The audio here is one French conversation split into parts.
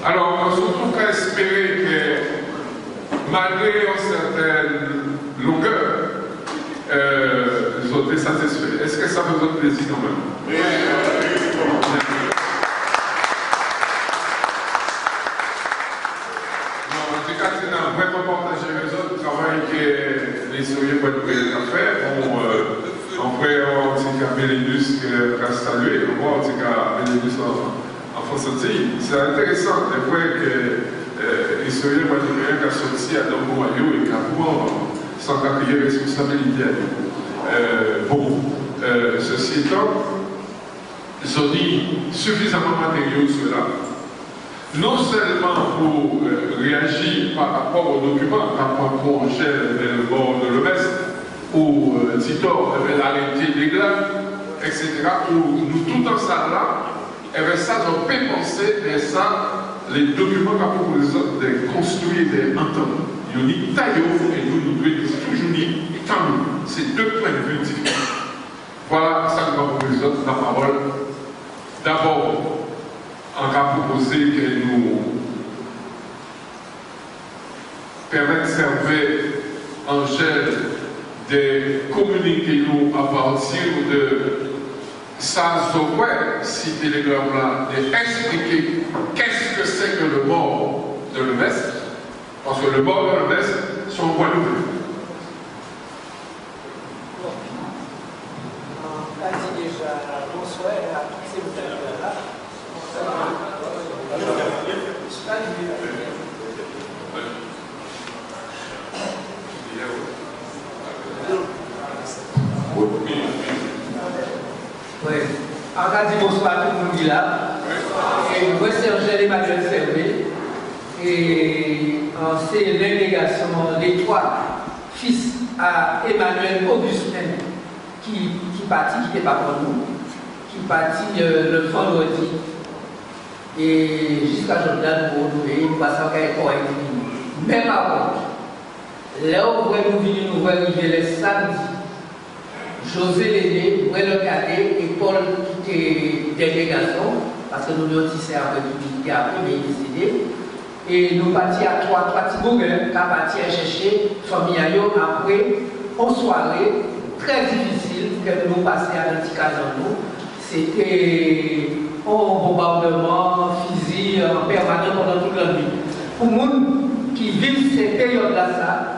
Alors, on se trouve qu'à espérer que, malgré une certaine longueur, ils ont été satisfaits. Est-ce que ça vous donne plaisir quand même? Oui. En tout cas, c'est un vrai partager les autres travail que les historiens vont être faire. On pourrait avoir un petit cas Bélénus qui a salué, on voit un petit cas Bélénus en France. C'est intéressant, c'est vrai que les historiens vont être qui a sorti à Dombo et qui a pouvoir sans crier responsabilité à nous. Bon, ceci étant, ils ont dit suffisamment matériaux sur là. Non seulement pour réagir par rapport aux documents, par rapport à Angèle vers le bord de l'Ouest, ou Titor vers l'arrêté des glaces, etc., où nous tout en ça là, et bien ça, on peut penser vers ça, les documents qu'a proposé de construire des ententes. Il y a dit taillot et nous devons toujours dire taillot. C'est deux points de vue différents. Voilà ça que nous avons proposé la parole. D'abord, on a proposé que nous permettre de servir Angèle de communiquer nous à partir de sa si télégramme-là, d'expliquer qu'est-ce que c'est que le mort de l'Ouest, parce que le mort de l'Ouest sont Guadeloupe. On a dit déjà bonsoir à tous ces moutons-là. Oui. On a dit bonsoir à tout le monde là. Et moi, c'est Angèle Emmanuel Fermé. Et c'est l'élégation des trois fils à Emmanuel Augustin qui partit, qui n'était pas pour nous, qui partit le vendredi. Et jusqu'à Jordan, nous passons à l'école. Mais par contre, là où nous venons arriver le samedi, José Léné, le cadet et Paul qui était délégation, parce que nous nous tissons après tout, qui a après décidé. Et nous partions à trois petits bourgs, qui a parti à chercher famille après une soirée très difficile que nous passions à l'anticasano. C'était un bombardement physique en permanent pendant toute la nuit. Pour nous qui vivent ces périodes-là,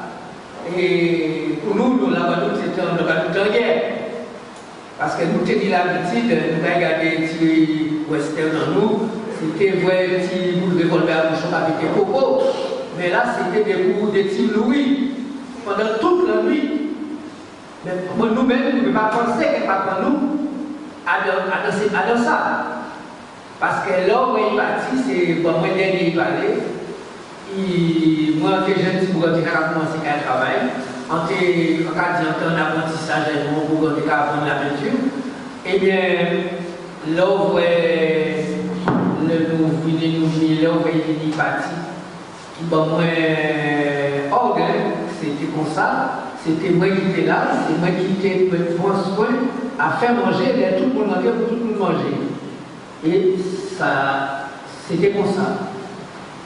et pour nous, la Guadeloupe, c'était en guerre. Parce que nous tenions l'habitude, nous avons regardé les petits westerns dans nous, c'était vrai, les petits boules de revolver à bouchon avec des cocos. Mais là, c'était des boules de petits louis pendant toute la nuit. Mais nous-mêmes, nous ne pouvons pas penser qu'il n'y a pas pour nous à ça. Parce que là où il est parti, c'est pour moi, dernier parler. Moi, en tant que jeune, je suis commencé à travailler. En tant qu'apprentissage, pour apprendre la peinture. Eh bien, là où nous venons, là où il est parti, moi, c'était comme ça. C'était moi qui étais là, c'est moi qui étais prendre soin à faire manger, tout le monde mangeait pour tout le monde manger. Et ça, c'était comme ça.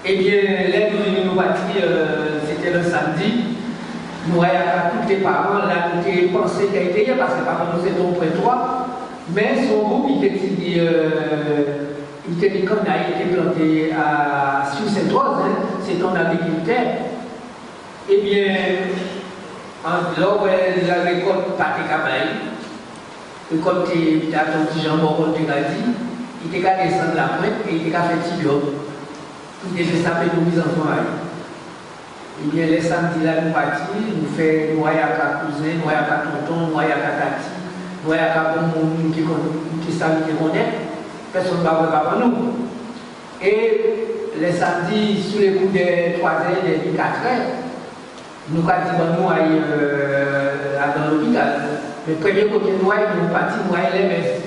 Eh bien, là, nous partis, c'était le samedi. Nous avons tous les parents, là, nous avons pensé qu'il était hier, parce que par contre, nous étions au point 3. Mais son groupe, il était dit comme il a été planté sur cette rose, c'est en agriculteur. Eh bien, là où la récolte pas de cabaye, récolte de un petit jambon, comme tu l'as dit, il était qu'à descendre la pointe et il était qu'à faire petit job. Il était ça fait nous mise en travail. Eh bien, les samedis là, nous partis, nous faisons noyer à cousin, noyer à tonton, noyer à tati, noyer à bon monde qui savent qui connaît, personne ne va voir nous. Et les samedis, sous les coups de 3 heures, de 4 heures, nous avons dit nous aller dans l'hôpital. Le premier côté nous nous partis, nous allons les messes.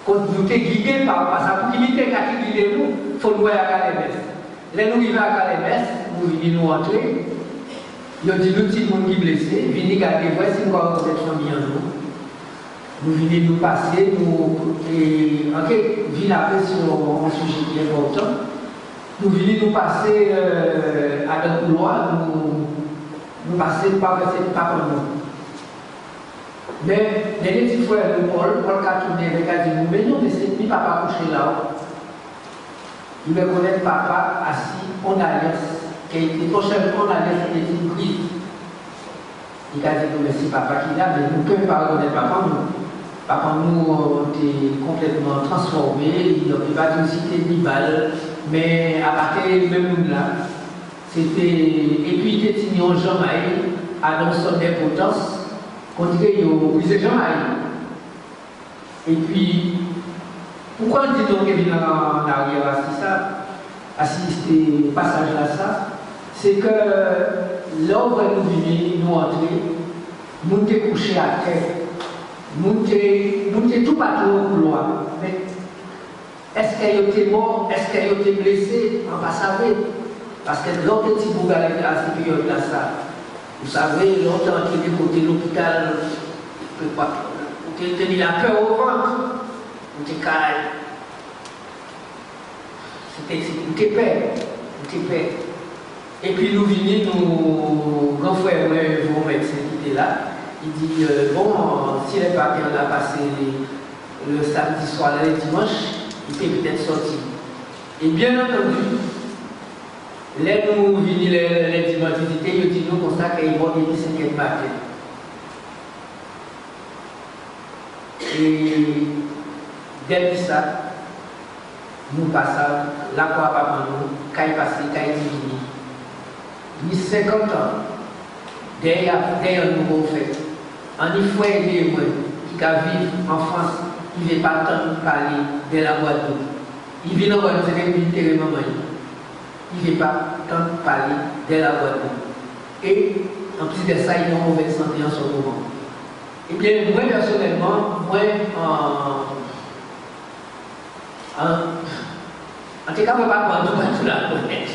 Quand nous sommes guidés par ça, pour qu'il y ait quelqu'un qui guide nous, il faut nous aller à les messes. Là, nous arrivons à les messes, nous venons nous entrer. Il y a des petits gens qui sont blessés, venez garder, voici nous avons cette famille en nous. Nous venons nous passer, nous. Et, ok, venez après sur un sujet qui est important. nous venons nous passer à notre couloir, nous passer par cette pas pour nous. Mais les petits frères de Paul a tourné avec a dit, mais non, mais c'est papa couché là-haut. Il me connaît papa assis en alliance, qui était prochainement en alliance qui était prise. Il a dit, mais c'est papa qui l'a, mais nous ne pouvons pas reconnaître papa nous. Papa nous était complètement transformé, il n'avait pas de cité ni balle, mais à partir de même là, c'était. Et puis il était en Jean-Maï, à son importance. On dirait qu'il y a Jean Et puis, pourquoi on dit donc qu'il vient en arrière assister passage là ça? C'est que l'ordre nous venir, nous entrer, nous sommes couchés à terre, nous sommes tout partout au couloir. Mais est-ce qu'elle était mort? Est-ce qu'elle était blessée? On ne va pas savoir. Parce que l'autre petit bouga à cette période là ça. Vous savez, longtemps qu'il est côté l'hôpital, vous avez la peur au ventre, vous avez caille. C'était peur. Et puis nous venons, nos grands frères, vos médecins qui étaient là, il dit, bon, si les papiers ont passé le samedi soir, le dimanche, il peut peut-être sortir. Et bien entendu, les nous venons les dimanches, ils disent nous constat qu'ils vont venir 5e matin. Et dès ça, nous passons, la croix papa nous, quand il passe, quand il dit, il 50 ans, derrière nous fait. En y faut aider moi, qui vivre en France, il ne veut pas tant parler de la Guadeloupe. Il vient en Guadeloupe, c'est militaire maman. Il ne veut pas tant parler de la Guadeloupe. Et en plus de ça, il a une mauvaise santé en ce moment. Eh bien, moi personnellement, en tout cas, je ne vais pas prendre tout la connaître.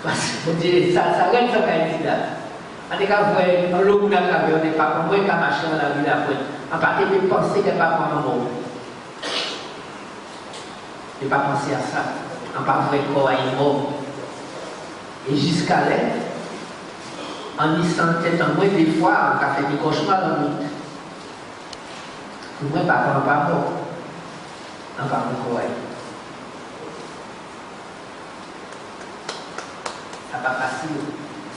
Parce que ça reste un candidat. En tout cas, vous l'homme n'a pas vu, on n'est pas comme moi qui a marché dans la ville après. En partie de penser qu'elle n'est pas pour un mot. Je n'ai pas pensé à ça. En partie de corps à une mort. Et jusqu'à là, en y sentait en moins des fois, on a fait des cauchemars dans le monde. Pour moi, pas mort. En partie de corps. Ça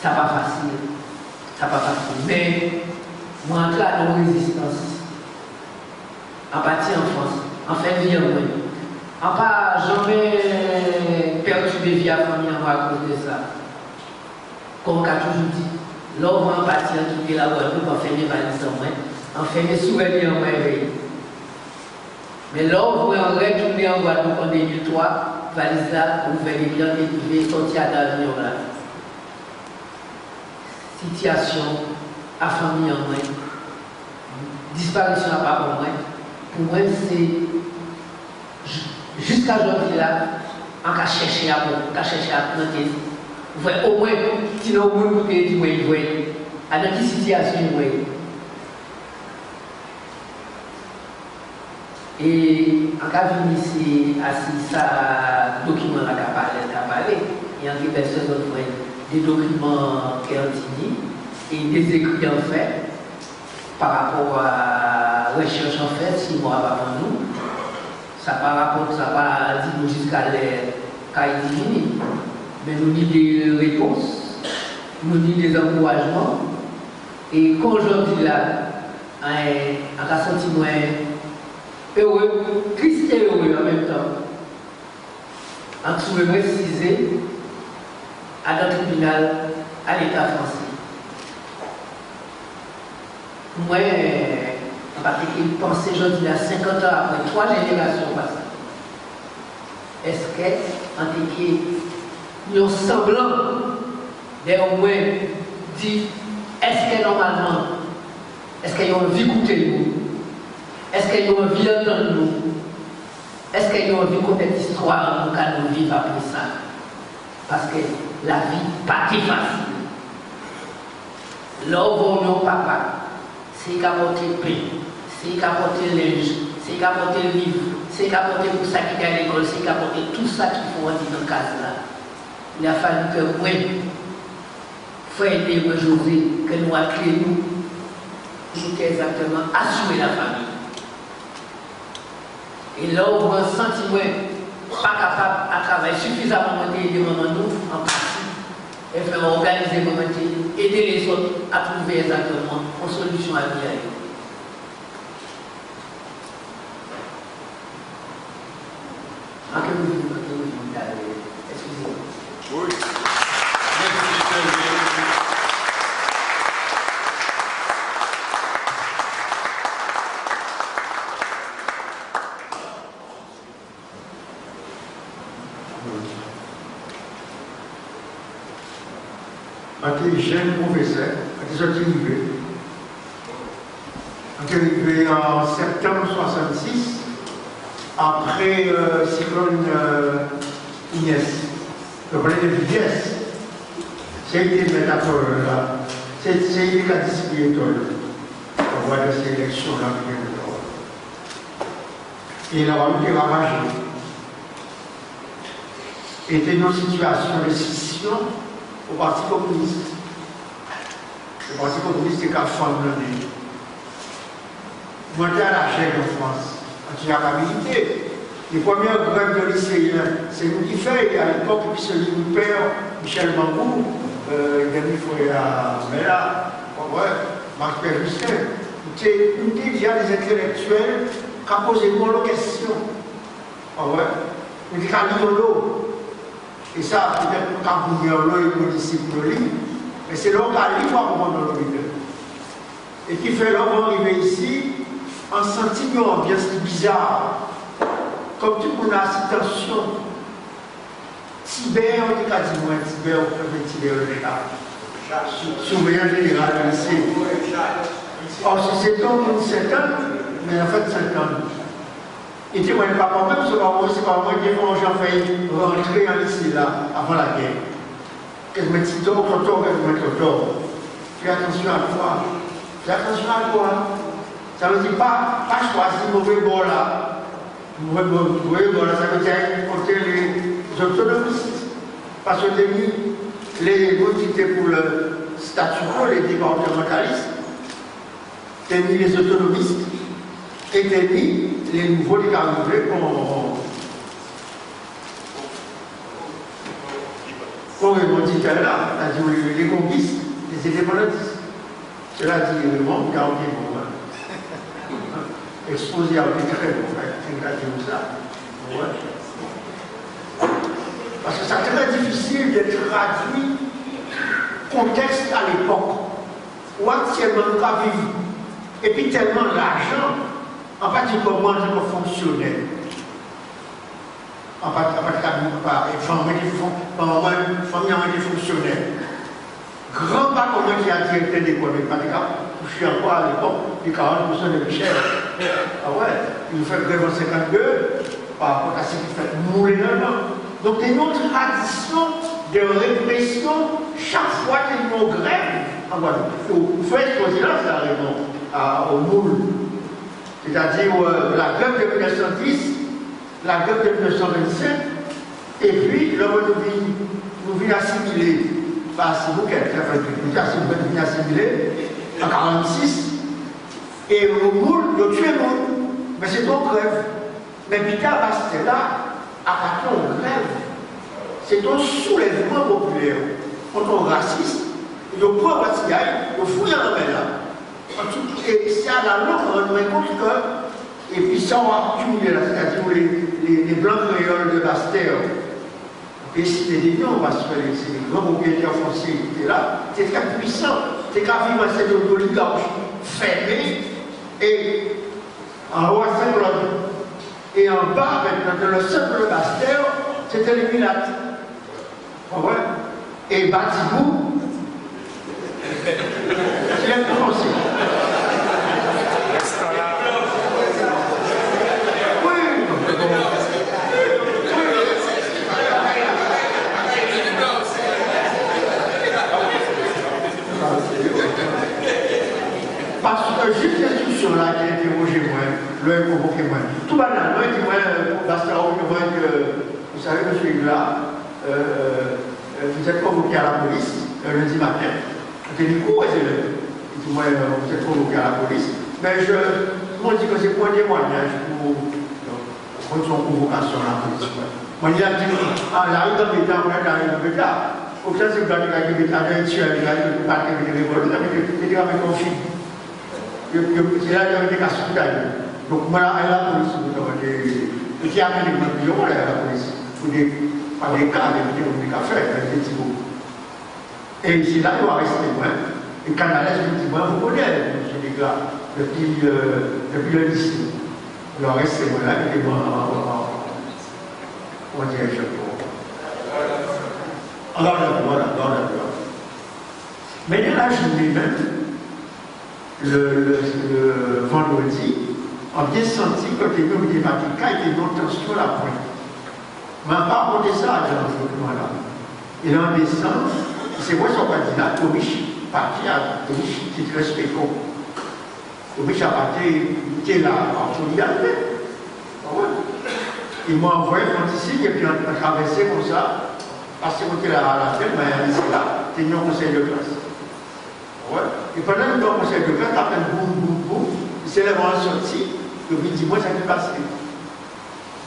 n'est pas facile. Mais, moi, en cas de résistance, en partie en France, en fait, vie en moi. En pas jamais perturbé via la famille à cause de ça. Comme on a toujours dit, l'homme en partie en quitter la Guadeloupe, on fait des valises en moins, on fait des souvenirs en moins. Mais l'homme, on retourner en Guadeloupe en 2003, valise là, on fait des biens et sortir à l'avion là. Situation à famille en moins, disparition à part en moins. Pour moi, c'est jusqu'à aujourd'hui là, on a cherché à planter. Vous voyez, au moins, sinon, vous pouvez dire, vous voyez, à dans quelle situation vous voyez. Et en cas de ici, assis ça, document là qu'a parlé, il y a des personnes qui ont des documents qui ont dit et des écrits en fait par rapport à la recherche en fait, 6 mois avant nous. Ça par rapport, ça va dire jusqu'à l'Haïti, mais nous dit des réponses, nous dit des encouragements. Et quand je dis là, on a senti moins heureux, triste et heureux en même temps. En dessous de préciser à notre tribunal, à l'État français. Moi, en particulier, pensez, je dis là, 50 ans après, 3 générations passées. Est-ce qu'en tant que semblant d'au moins dire, est-ce que normalement, est-ce qu'ils ont envie d'écouter nous? Est-ce qu'ils ont envie d'entendre nous? Est-ce qu'ils ont envie de compter l'histoire nous quand nous vivons après ça? Parce que la vie n'est pas facile. L'homme mon papa, c'est qu'à porter le pain, c'est qu'à porter le linge, c'est qu'à porter le livre, c'est qu'apporter pour ça qui est à l'école, c'est qu'apporter tout ça qu'il faut dire dans le cas là. Il a fallu que moi, faut aider aujourd'hui, que nous appelions pour exactement assumer la famille. Et là, on va sentir pas capable de travailler suffisamment de aider nous en partie, et faire organiser le moment, aider les autres à trouver exactement une solution à venir. Excusez-moi. Oui. Quand jeune professeur, quand ils arrivé en septembre 66, après cyclone Inès, le problème de vitesse, c'est une métaphore là, c'est une cas spirituelle. On voit ces élections-là qui et la route est ravagée. Était une situation de scission au Parti communiste. Le Parti communiste est qu'à fond de l'année. Monter à la chaîne en France, anti-capacité. Les premières grèves de lycéens, c'est nous qui faisons. À l'époque, celui du père, Michel Mambou, il à Mela, Marc-Pierre Justin. Il y a des intellectuels qui ont posé moi la question. Il dit qu'à l'eau. Et ça, peut-être quand vous voulez l'eau et disciple lit, mais c'est l'eau qui va comprendre l'eau. Et qui fait l'homme arriver ici en sentiment bien bizarre. Comme tout le monde a cette tension. Tibère, on dit qu'à dire moi, Tibère, on peut Tibère le chat. Surveillant général du lycée. Or, si c'est donc une 7 ans, mais en fait 5 ans. Et tu vois, papa, même ce moment, c'est pas moi qui ai failli rentrer en lycée là, avant la guerre. Que je me dis, que je me tort. Fais attention à toi. Fais attention à toi. Ça veut dire pas choisir mauvais bord là. Mauvais bord là, ça veut dire porter les autonomistes. Parce que les motifs pour le statu quo, les départementalistes, t'as mis les autonomistes, et t'as mis les nouveaux qui arrivent qu'on remonte là, c'est-à-dire les conquistes, les indépendantistes. Cela dit le monde qui a été bon. Exposé à des très bon, c'est comme ça. Ouais. Parce que c'est très difficile de traduire le contexte à l'époque où actuellement nous vivons. Et puis tellement l'argent, en particulièrement les fonctionnaires, en particulier par famille des fonctionnaires, grand pas comme qui a directeur d'école, mais pas de cas, je suis encore à l'époque, du 40% de Michel. Ah ouais, il fait grève en 52 par rapport à ce qu'il fait mourir là-dedans. Donc, il y a une tradition de répression chaque fois qu'il y a une grève en Guadeloupe. Il faut exposer là, c'est la réponse au moule. C'est-à-dire la grève de 1910, la grève de 1925, et puis l'homme nous vient assimiler. C'est vous qui êtes nous assimilés en 1946, et au moule, nous tuons le monde. Mais c'est donc grève. Mais Picard Bastella a parti en grève. C'est un soulèvement populaire contre un raciste. Il prend Batiaï, il fouille en main là. Et c'est à la longue, on rend compte que, et puis ça on va accumuler là, c'est-à-dire les blancs créoles de Bastère, et citer des noms, parce que c'est les grands propriétaires fonciers qui étaient là, c'est très puissant. C'est qu'à vivre à cette oligarchie fermée, et en haut à Saint-Claude, et en bas, dans le centre de Bastère, c'était les Milates. Ouais. Et Batibou, c'est un français. Parce que juste l'instruction là qui a interrogé moi, le convoqué moi, tout banal, moi, il dit moi, savez, monsieur Igla, vous êtes convoqué à la police lundi matin. J'ai dit, où est-ce que vous êtes convoqué à la police? Mais on dit que c'est pour un témoignage pour son convocation à la police. Moi, il a dit, la rue de l'État, on est dans le État. Au fait, c'est que l'État est tué, il a dit, pas que les révoltes, il a mis un film. Il a dit, il a dit, donc, moi, à la police, qui a amené le bureau à la police, pour des cas, des cafés, des petits mots. Et ici, là, il doit rester loin. Et Canalès me dit, moi, vous connaissez, monsieur les gars, depuis le lycée. Il doit rester loin, là, il est en direction pour. Alors, voilà. Mais dans la journée même, le vendredi, on a bien senti que les mathématiques étaient non tension à la pointe. Mais on pas raconté ça à Jean là. Et en décembre, c'est moi son candidat, Tomichi, parti à Tomichi, qui est très spécial. Tomichi a parti, il était là, en solidarité. Il m'a envoyé un signe et puis on a traversé comme ça, parce qu'on était là à la tête, mais il était là, c'était un conseil de classe. Et pendant que le conseil de classe, après boum, il s'est levé en sortie. Le dit, moi, ça fait passer.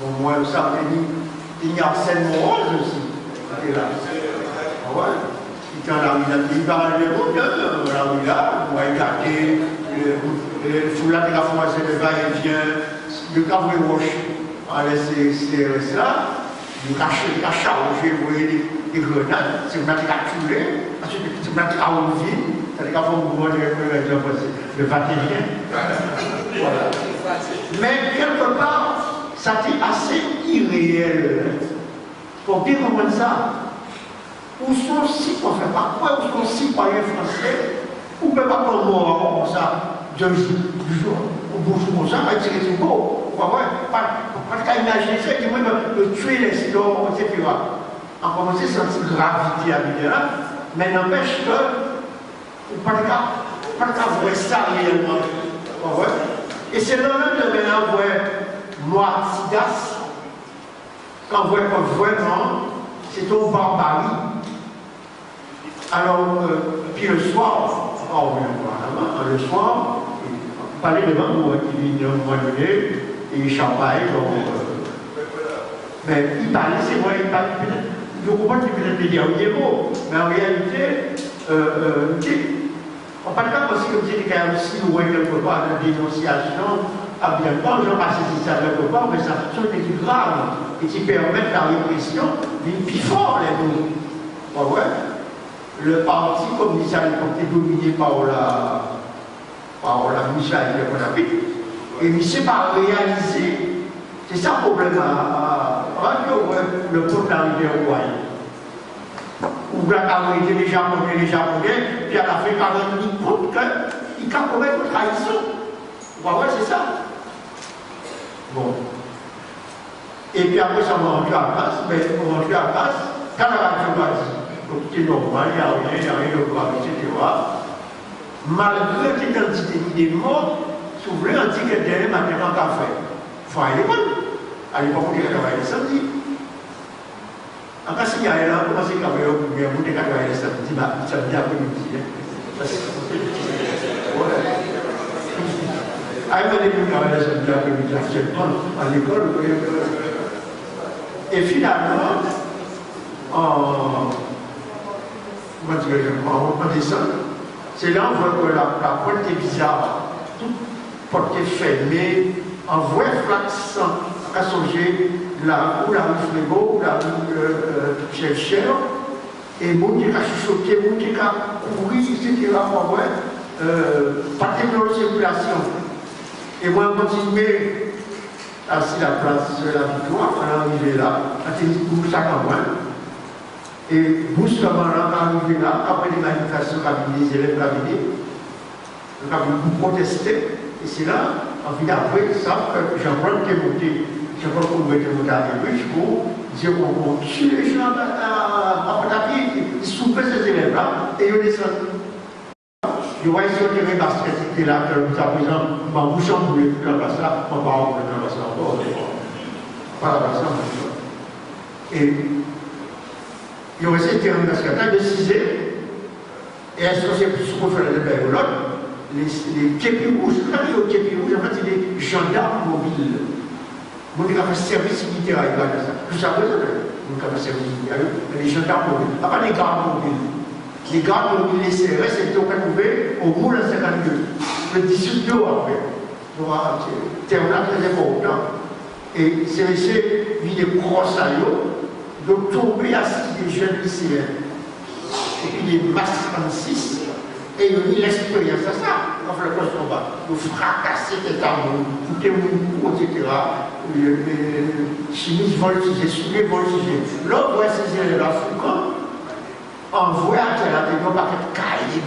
Bon, moi, ça m'a dit, il y a Arsène Morose aussi. Il était là. Il était là, il va aller au là, moi, il a été, le foulard de la France, le va-et-vient, le cavoué roche, a laissé ça, il a chargé, vous voyez, des grenades, c'est une attaque à tuer, ensuite, c'est une attaque à enlever, c'est-à-dire qu'il faut le va-et-vient. Voilà. Mais quelque part, ça était assez irréel. Pour bien comprendre ça, où sont six pour faire pas quoi, où sont six citoyens français, ou peut pas comme moi, comme ça, du jour au bout comme ça, va tirer du beau. Pas qu'à imaginer ça, du moins de tuer les stores, etc. On commence à sentir gravité à l'idée là, mais n'empêche que, pas de cas voir ça réellement. Et c'est le lendemain, on voit Moitidas, qu'on voit que vraiment, c'est une barbarie. Alors, puis le soir, le soir, on parlait de moi qui vient à un moment donné, et champagne, mais il parlait, c'est moi, il parlait peut-être, je comprends qu'il peut-être le dernier mot, mais en réalité, on ne parle pas aussi comme si il y a aussi loin quelque part de dénonciation, à bien pas, je passe ça quelque part, mais ça sont des plus graves et qui permettent la répression d'une plus forte les mots. Le parti communiste est dominé par la mutualité qu'on et il ne s'est pas réalisé. C'est ça le problème le peuple d'arriver au royaume. Où la majorité des Japonais, puis à la fin, 40 000 compte qu'ils commettent une trahison. Vous voyez, c'est ça. Bon. Et puis après, ça m'a rendu à place, mais on rendu à place, quand la radio a dit, donc c'est normal, il n'y a rien de grave, etc. Malgré l'identité des morts, si vous voulez, on dit que derrière maintenant, qu'à faire. Il faut aller à l'époque, on travaillait le samedi. En cas si il y a là, comment c'est qu'on va bien vous déclarer le samedi après-midi. À l'école, et finalement, en descend, c'est là on voit que la porte est bizarre, toute porte est fermée, en vrai flaxant, à songer la rue Frégo, la rue Chercheur, et mon qui a chuchoté, mon qui a couru, etc. Pas de circulation. Et moi, je continuais assis la place de la Victoire, on est arrivé là, à tenir pour chaque mois. Et brusquement, on est arrivé là, après les manifestations cabinets, les élèves cabinets, le cabinet pour protester. Et c'est là, en fait, après ça, Jean-Paul qui est monté, Jean-Paul qui est monté à République pour dire qu'on tue les gens à Patapi, ils souffrent ces élèves-là, et ils descendent. Je vois ici au terrain basket qui est là, jusqu'à présent, ma bouche en boule, la place là, ma parole, la place là, pas la place là, Et il y aurait ces terrains parce qu'il y a décisé, et est-ce que c'est plus qu'on fait la débat ou l'autre, les képis rouges, quand il y a des képis rouges, en fait, c'est des gendarmes mobiles. Mon qui a fait service militaire à ça. Tout ça, vous savez, mon qui a fait service militaire, mais les gendarmes mobiles, pas les gardes mobiles. Les gardes mobiles, les CRS, c'est tout trouvé au bout de 52. Le 18 après. Donc, c'est un acte très important. Et c'est laissé, vu des procès à eux, de tomber assis des jeunes lycéens. Et puis des masses 36. Et ils ont mis l'expérience à ça. On fait le combat. Ils fracasser des tambours, couper mon cou, etc. Chimistes voltigés, souliers voltigés. L'autre, ouais, c'est la Foucault. Envoyé à terre, il n'y a pas de cahier.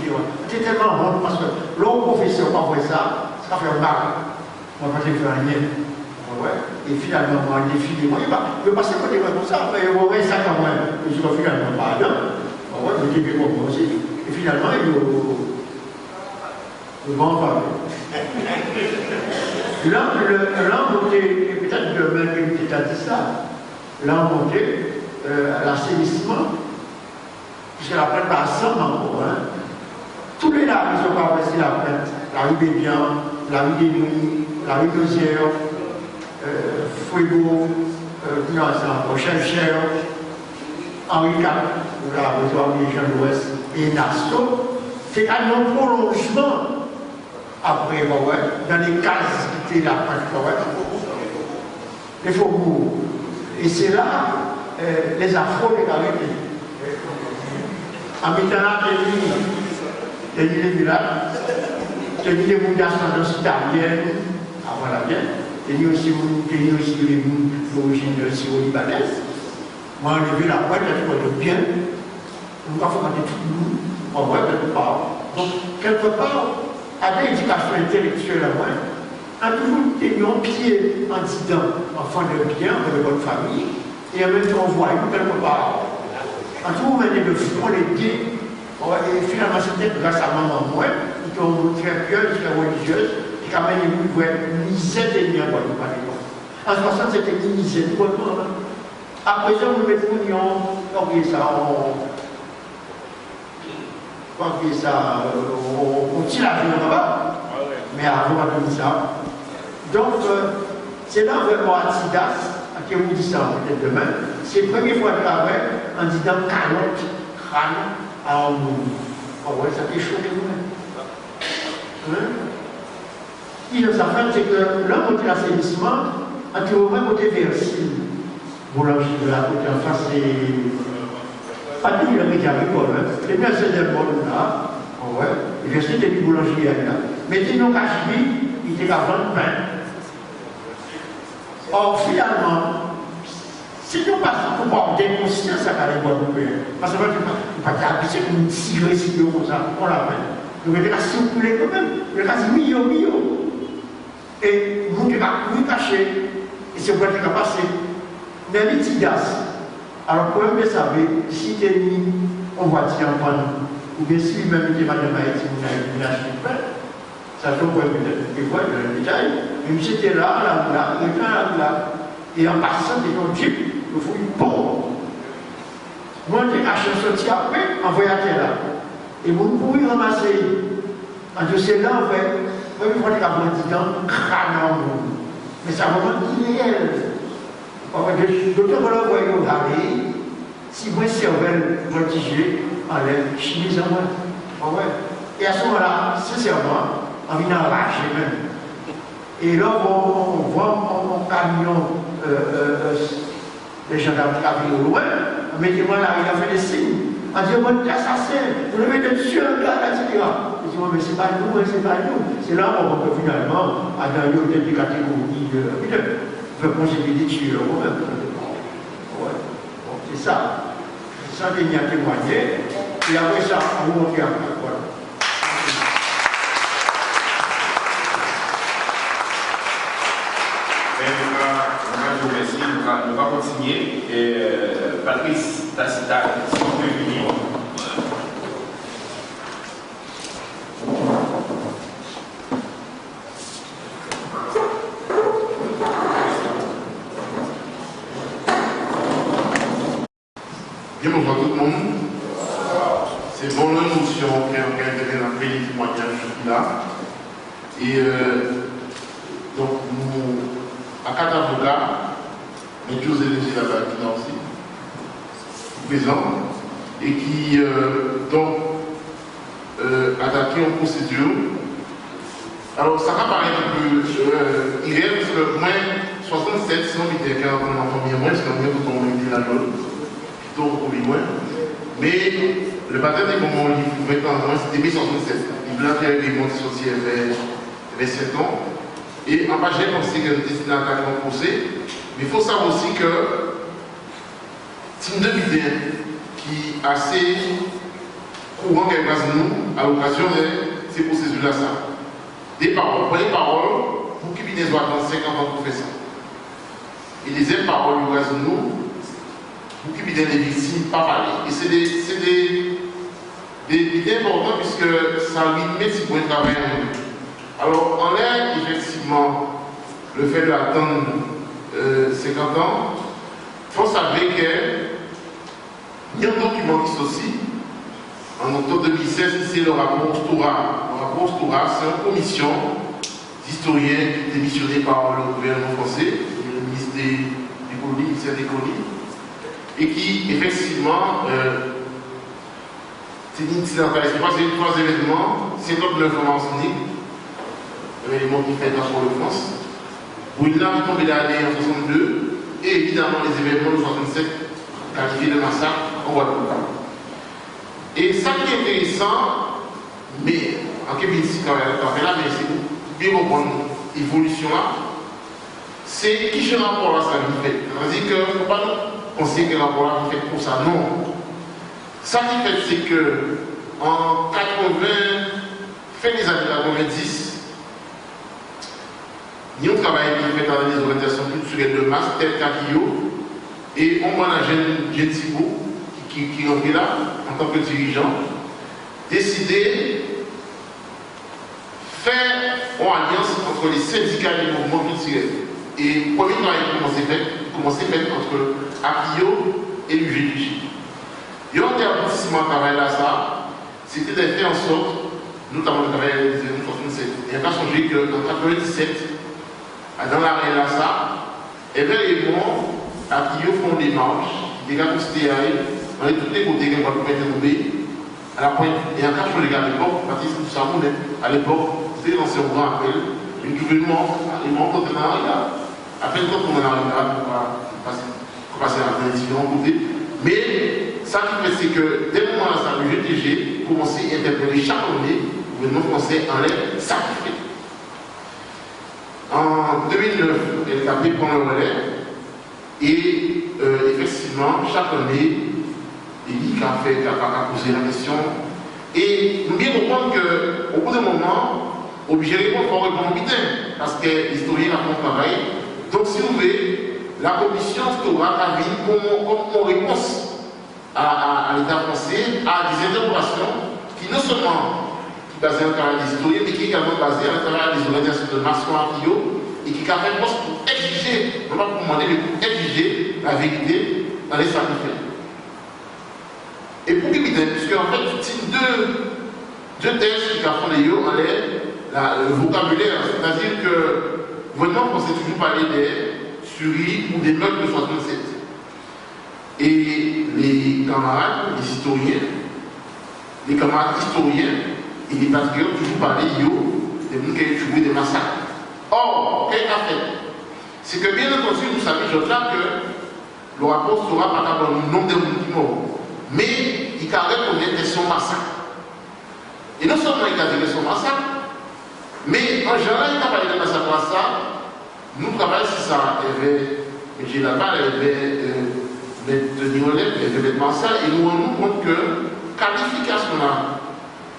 C'est tellement honte parce que l'autre professeur, quand on voit ça, ça fait un mal. On va pas faire rien. Ouais. Et finalement, moi, il défile. Moi, il va passer côté comme ça, mais il va voir ça quand même. Je dois finalement pas là. Ouais, je dis que moi aussi. Et finalement, il va en parler. Là, on montait, peut-être que même une petite a dit ça, là, on montait à l'assainissement, puisque la plainte va ensemble encore. Hein. Tous les lacs, ils ont pas apprécié la plainte. La rue des Biens, la rue des Nuits, la rue de Zier, Fouego, Chencher, Henri IV, la réserve des gens de l'Ouest, et Nassau, c'est un prolongement après, dans les cases qui étaient la plainte, les faubourgs. Et c'est là les afros des Caribes. En Mitterrand, j'ai dit les villages, j'ai dit les mondations italiennes, avant la guerre, j'ai dit aussi les d'origine syro-libanaise. Moi, on a vu la boîte, elle était bien, on va faire des trucs lourds, on voit quelque part. Donc, quelque part, avec l'éducation intellectuelle à moi, a toujours tenu un pied en disant enfant de bien, de bonne famille, et en même temps, on voit quelque part. En tout moment, de front les pieds, et finalement, c'était grâce à maman, moi, qui ont très pieuse, très religieuse, qui a mené une misère de liens, en 60, c'était une misère de liens. À présent, nous mettons on tire la vie là-bas, mais avant, on a dit ça. Donc, c'est là vraiment à Tidas, à qui on dit ça peut-être demain, c'est la première fois de travail en disant calotte, crâne, à un monde. Oh ouais, ça fait chaud quand même. Puis dans sa fin, c'est que là, côté l'assainissement, en tout moment, côté Versil, boulanger de la côté en face, c'est pas tout le métier agricole. Les bien, c'est des bonnes là. Oh ouais, et Versil, c'est du boulanger là. Mais sinon, Cachemire, il était à vendre pain. Or, finalement, si nous passons pour avoir des consciences à la boîte de pain, parce que tu ne peux pas t'habituer pour nous tirer si nous comme ça, on la peine. Nous mettons la circuler quand même, il y a quasi millions. Et nous devons courir cacher, et c'est pour être passé. Mais les Tidas, alors pour même savoir si tu es mis en voiture en panne, ou bien si même tu es madame Haïti, vous avez acheté du pain, ça peut peut-être des fois dans le détail, mais j'étais là, et en passant des gens jeep, il faut une pompe. Moi, j'ai acheté un sorti après, envoyé à terre là. Et vous pouvez ramasser, en Dieu c'est là, en fait, vous pouvez voir les disant crâne en monde. Mais ça vraiment irréel. D'autant que là, vous voyez au Harry, si vous servez voltigé, enlève chemise en moi. Et à ce moment-là, sincèrement, on vient enrager même. Et là, on voit mon camion, les gendarmes qui arrivent au loin, mettez-moi là, il a fait des signes. On dit, on est assassin, vous le mettez dessus, un gars, etc. Je dis, mais c'est pas nous, c'est pas nous. C'est là qu'on peut finalement, à dans une autre catégorie de procéder des tueurs, même. Ouais, bon, c'est ça. C'est ça qu'il y a témoigné. Et après ça, on va monter après. Voilà. On va continuer. Patrice Tacita, si on peut venir. Bien bonjour tout le monde. C'est bon l'émotion qu'on a après les témoignages là. Et donc nous, à 4 avocats, mais José Léger là-bas qui est là aussi, présent, et qui donc attaqué en procédure. Alors ça va paraître un peu irréel parce que moi, 67, sinon il était 40 ans en famille, moi, parce qu'on vient tout le monde la gueule. Mais le baptême des moments où il pouvait en c'était 1967. Il voulait faire des mondes sortir vers 7 ans. Et en bas, j'ai pensé que c'était destiné à attaquer mon procès. Mais il faut savoir aussi que c'est une demi-idée qui est assez courant qu'elle passe nous à l'occasion de ces procédures-là. Des paroles. Pour les paroles, pour qui viennent dans 50 ans pour faire ça. Et les autres paroles, nous restent nous. Pour qui viennent les victimes, pas parler. Et c'est des idées importantes puisque ça lui met si pour un travail. Alors, en l'air, effectivement, le fait d'attendre 50 ans, il faut savoir qu'il y a un document qui aussi, en octobre 2016, c'est le rapport Stora. Le rapport Stora, c'est une commission d'historiens qui est démissionnée par le gouvernement français, le ministre des colonies, ministère des colonies, et qui, effectivement, c'est une 3 événements, 59 en Martinique, l'événement qui fait dans le France, où il a tombé l'année en 62, et évidemment les événements de 67 qualifiés de massacre en Guadeloupe. Et ça qui est intéressant, mais en Québec, mais c'est bien comprendre l'évolution là, c'est qui je rapport à ça qui fait. C'est-à-dire qu'il ne faut pas nous penser que le rapport là qui fait pour ça. Non. Ça qui fait, c'est que en 80, fin des années 90, nous avons travaillé qui fait dans les orientations culturelles de masse, tel qu'Akio, et on a un jeune Thibault qui est là en tant que dirigeant, décidé de faire une alliance entre les syndicats et les mouvements culturels. Et le premier travail qui commençait à faire entre Akio et l'UGDJ. Et on a aboutissement à travail là, ça, c'était de faire en sorte, notamment le travail des années 67. Et on a changé qu'en 97, dans l'arrêt là, ça, et bien les mots, Akio font des marches, des gars qui étaient on est tous les côtés qui vont être tombés à la pointe. Et en cas de les gars à l'époque, Baptiste Moussamou, à l'époque, c'était l'ancien grand appel, une gouvernement, ils m'ont rencontré dans la rue, à peine quand on est arrivé là, pour passer à la différents côtés. Mais ça qui fait, c'est que dès le moment où ça, le GTG commençait à interpeller chaque année, le gouvernement français en l'air sacrifié. En 2009, elle a pris prendre le relais et effectivement, chaque année, il a posé la question. Et nous bien comprendre qu'au bout d'un moment, obligé de répondre pour répondre bien, parce que l'historien a fait travail. Donc, si vous voulez, la commission Stora a vu comme réponse à l'État français à des interrogations qui non seulement qui basent en travail d'historien, mais qui est également basé en travail des organisations de Masson Akio et qui a fait poste pour exiger, non pas pour demander, mais pour exiger la vérité dans les sacrifices. Et pour éviter, puisque en fait, c'est deux thèses qui font les en l'air, le vocabulaire, c'est-à-dire que le gouvernement pensait toujours parler des tueries ou des meurtres de 67. Et les camarades, les historiens, les camarades historiens et les patriotes toujours parlaient des gens qui ont tué des massacres. Or, qu'est-ce qu'il a fait? C'est que bien entendu, vous savez, je là que le rapport sera pas dans le nombre de gens qui morts. Mais il a reconnu que son massacre. Et non seulement il a dit que son massacre, mais en général, il a parlé de massacre à ça. Nous travaillons sur ça. Il y avait M. Laval, il y avait Denis Olep, il y avait ça. Et nous rendons compte que qualification là,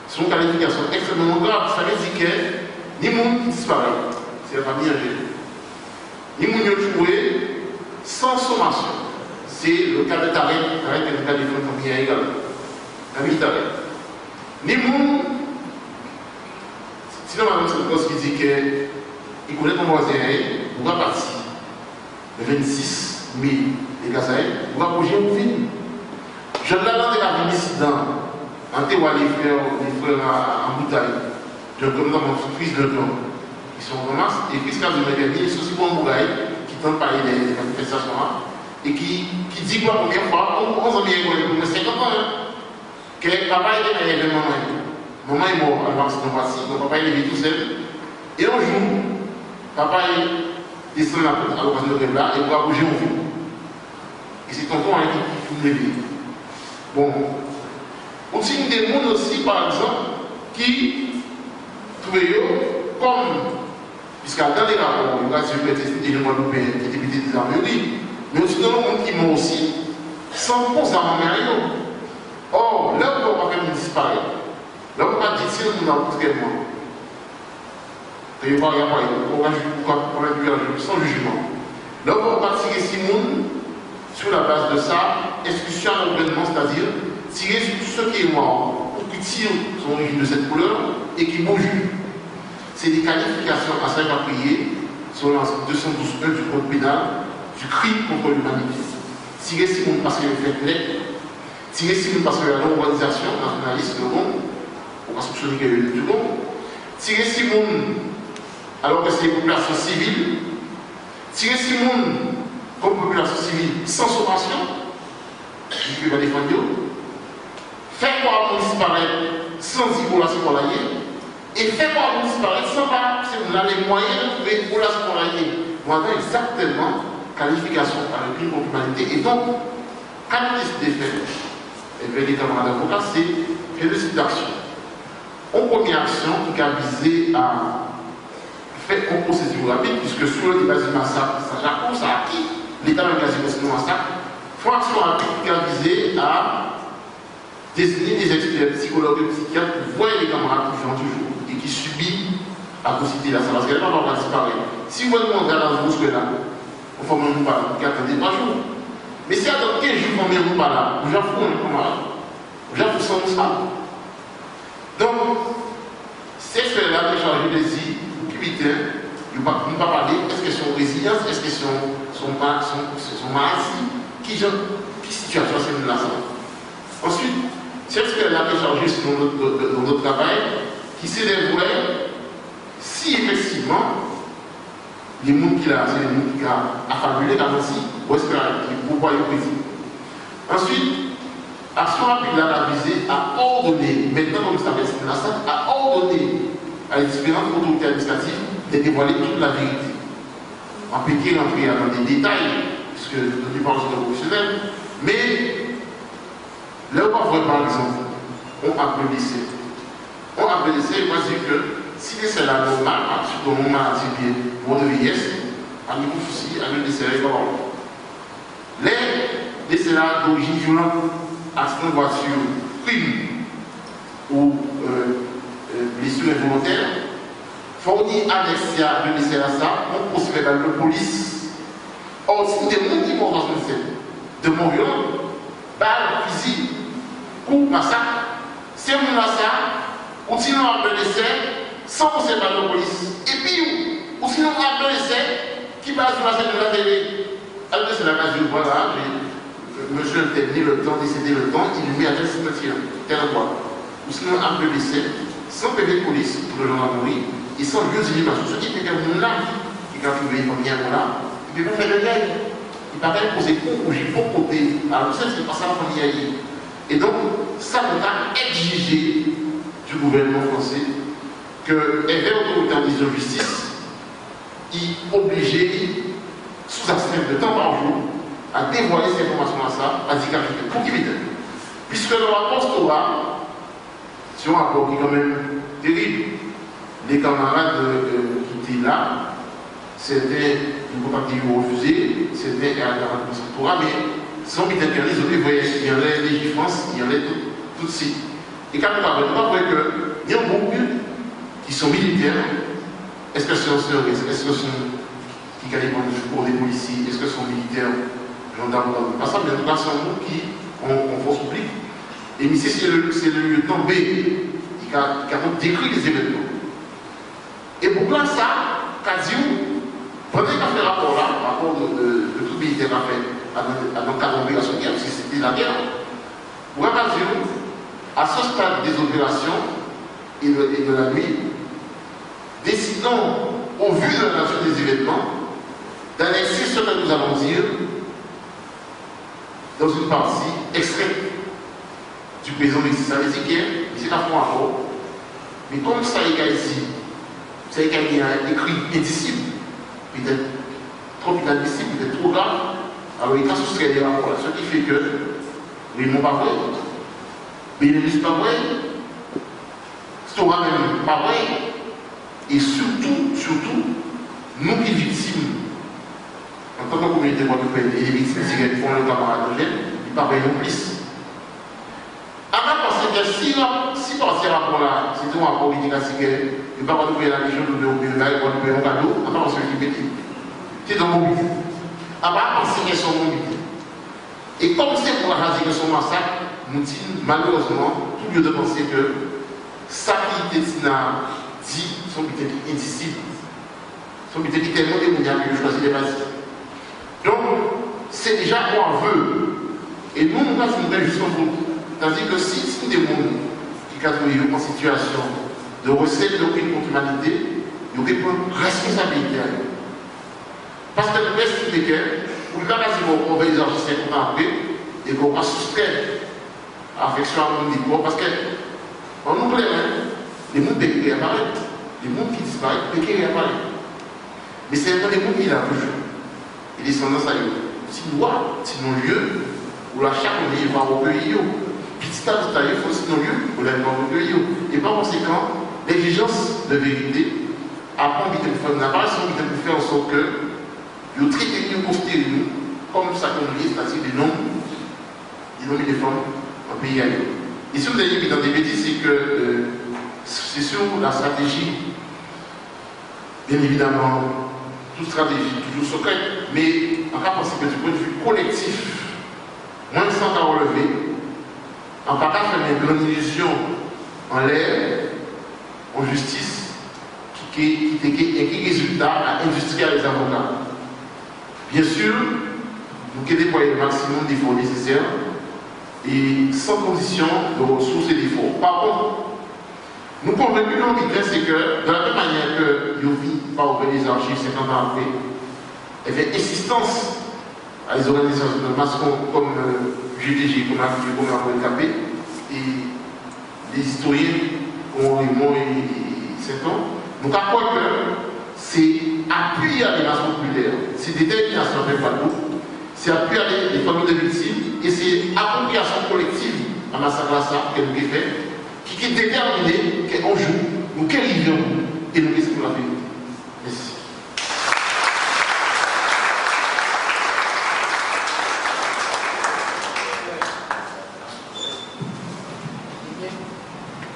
c'est une qualification extrêmement grave. Ça veut dire que ni monde qui disparaît, c'est la famille âgée. Ni monde qui est tué sans sommation. C'est le cas de Tarek, Tarek est le cas de famille également. La vie Tarek. Ni moun, sinon madame Sokos qui dit qu'il connaît ton voisin, il va partir le 26 mai, les Gazaïs, il va bouger au film. Je l'ai dans des incidents, en théorie, les frères en bouteille, comme dans mon entreprise de temps, qui sont en masse, et puis ce qu'a dit Médénie, c'est aussi bon Mougaï, qui tente de parler des manifestations là, et qui dit pour la première fois, on s'en vient pour 50 ans, que papa était avec maman. Maman est mort en mars, donc papa est levé tout seul. Et un jour, papa descend la route à l'occasion de rêve là, et va bouger en vie. Et c'est tonton qui me lever. Bon. On signe des mondes aussi, par exemple, qui trouvaient comme, puisqu'à dans les rapports, il y a sur le test de l'Europe qui était député des armées, mais aussi dans le monde qui m'ont aussi, sans cause à rien. Or, là où on va faire disparaître, là où on va dire si nous avons tout également, il n'y a pas sans jugement. Là où on va tirer Simone sur la base de ça, exclusion à l'environnement, c'est-à-dire tirer sur tout ce qui est mort, ou qui tire son origine de cette couleur et qui bouge. C'est des qualifications à ça appropriées sur l'article 212.1 du code pénal du crime contre l'humanité. Tirer Simone parce qu'il fait net, tirer Simone parce qu'il y a l'organisation nationaliste de Rome, on va soupçonner qu'il y a eu du Rome, tirer Simone alors que c'est une population civile, tirer Simone comme population civile sans sommation, qui va défendre, faire voir qu'on disparaître sans y pour la citoyenneté, et faire voir qu'on disparaître sans pas, on a les moyens de trouver pour la citoyenneté. On a exactement qualification par le crime contre l'humanité. Et donc, quand on décide de faire, et bien les camarades d'avocats, c'est faire des d'actions. On première action qui a visé à faire une procédure rapide, puisque sur le débat du massacre, ça a acquis l'État de quasi massacre, faut action rapide qui a visé à désigner des experts psychologues et psychiatres pour voir les camarades qui vivent toujours et qui subissent à citer la salle. Parce qu'elle n'est pas disparaître. Si vous demandez à la bouche là, on ne forme pas là, qui attendez 3 jours. Mais si attendez 15 jours, on ne pas là, vous avez fou un camarade. Vous avez fou sans ça. Donc, ces experts-là qui chargent des îles, qui ne pas parler, est-ce qu'ils sont résilience, est-ce qu'ils sont maladies, qui situation c'est là ça. Ensuite, c'est ce qu'elle a chargé sur notre travail, qui s'élèverait si effectivement les gens qui là, c'est les gens qui ont affabulé la aussi, ou est-ce qu'il faut pouvoir y président. Ensuite, action rapide là a visé à ordonner, maintenant comme ça fait la salle, à ordonner à les différentes autorités administratives de dévoiler toute la vérité. On peut dire rentrer dans des détails, puisque nous parlons de professionnel, mais là où on voit par exemple, on a appelé l'essai. On a appelé l'essai, on va dire que si l'essai est normal, surtout dans mon maladie bien, mon de vieillesse, à niveau souci, à nous l'essai est comment. L'essai là d'origine violente, accident de voiture, crime ou blessure involontaire, fournit annexia de l'essai à ça, on procède à la police. Or, si des gens qui vont dans une scène de mort violente, balle, fusil, coup, massacre, c'est un massacre, ou sinon on appelle l'essai sans procéder par la police. Et puis, ou sinon on appelle l'essai qui passe sur la scène de la télé. Alors, c'est la base du voilà, monsieur a terminé le temps, décédé le temps, il lui met à tel cimetière, tel endroit. Ou sinon on appelle l'essai sans PV de police pour le gendarmerie et sans lieu d'inhumation. Ce qui fait que mon âme qui a trouvé comme bien là, il ne peut pas faire de guerre. Il ne peut pas poser coup ou j'ai pas côté. Alors, ça, c'est pas ça qu'on y a eu. Et donc, ça nous a exigé du gouvernement français que les autorités de justice y obligé, sous abstinence de temps par jour, à dévoiler ces informations à ça, à dire pour qui vite. Puisque le rapport Stoa, c'est un rapport qui est quand même terrible. Les camarades qui étaient là, c'était une partie qui ont refusé, c'était à la Torah, mais sans intervenir, ils ont voyé, il y en a des France, il y en a tout de suite. Et quand on parle, on voit qu'il y a beaucoup qui sont militaires, est-ce que ce sont est-ce que ce sont qui qualifient pour des policiers, est-ce que ce sont militaires, gendarmes, pas ça, mais en tout cas, c'est un groupe qui ont force publique. Et ici, c'est le lieutenant B qui a décrit les événements. Et pour là, ça, Kaziou, pendant qu'il a fait rapport de tout militaire a fait à l'encadrement de la guerre, parce que c'était la guerre. Pour Ramasio, à ce stade des opérations et de la nuit, décidons, au vu de la nature des événements, d'annexer ce que nous allons dire dans une partie extraite du président Métis. Ça veut dire que c'est un point fort, mais comme ça est ici, ça est écrit indicible, peut-être trop inadmissible, peut-être trop grave, alors il a soustrait des rapports, ce qui fait que Raymond pas vrai, Bénédicte pas vrai, Stora même pas vrai, et surtout, nous qui victimes, en tant que communauté guadeloupéenne, et les victimes qui font le camarade de ils pas vrai non plus. Alors, parce que si par ces rapports-là, c'est un rapport qui dit qu'il ne va pas nous payer la région de l'Europe, là, il va nous payer un cadeau, à part parce qu'il c'est dans mon but. À part parce qu'ils sont mon but. Et comme c'est pour la raison de son massacre, nous disons malheureusement, tout lieu de penser que ça qui était dit, son but est indicible. Son but est tellement démoniaque que je choisis les bases. Donc, c'est déjà qu'on veut. Et nous, nous avons une belle jusqu'au bout. C'est-à-dire que si des gens qui sont en situation de recette de crime contre l'humanité, ils auraient une responsabilité à eux. Parce que le reste c'est que, pour le cas où on va les enregistrer pour après, et qu'on va soustraire l'affection à mon niveau, parce que, on nous plaît, les mondes qui apparaissent, les mondes qui disparaissent, les qui réapparaissent. Mais c'est vraiment des mondes qui là toujours. Et les descendants, ça y est. Si nous voyons, si nos lieux, où la chaque année, il va recueillir. Petit à petit, il faut sinon lieu, où la va recueillir. Et par conséquent, l'exigence de vérité apprend vite de faire une apparition, vite de faire en sorte que nous traitons nous, considérons nous, comme ça qu'on dit, c'est-à-dire des noms des femmes en pays ailleurs. Et si vous avez mis dans des bêtises, c'est que c'est sur la stratégie, bien évidemment, toute stratégie, toujours secrète, mais en cas que du point de vue collectif, moins de 100 à relever, en pas qu'à faire une grande illusion en l'air, en justice, qui résultat à industrialiser les avocats. Bien sûr, nous devons déployer le maximum d'efforts nécessaires et sans condition de ressources et d'efforts. Par contre, nous convaincus dans l'idée, c'est que de la même manière que Yovi va ouvrir les archives 50 ans après, elle fait insistance à les organisations de masse comme GDG, comme la KP, et les historiens comme Raymond et Saint-An. Donc, à quoi que c'est appuyer à les masses populaires, c'est détermination de Fadou, c'est appuyer à les familles de victimes, et c'est appropriation collective à Massacre que nous avons fait, qui est déterminé qu'un jour, nous arrivions et nous risquons la vérité. Merci.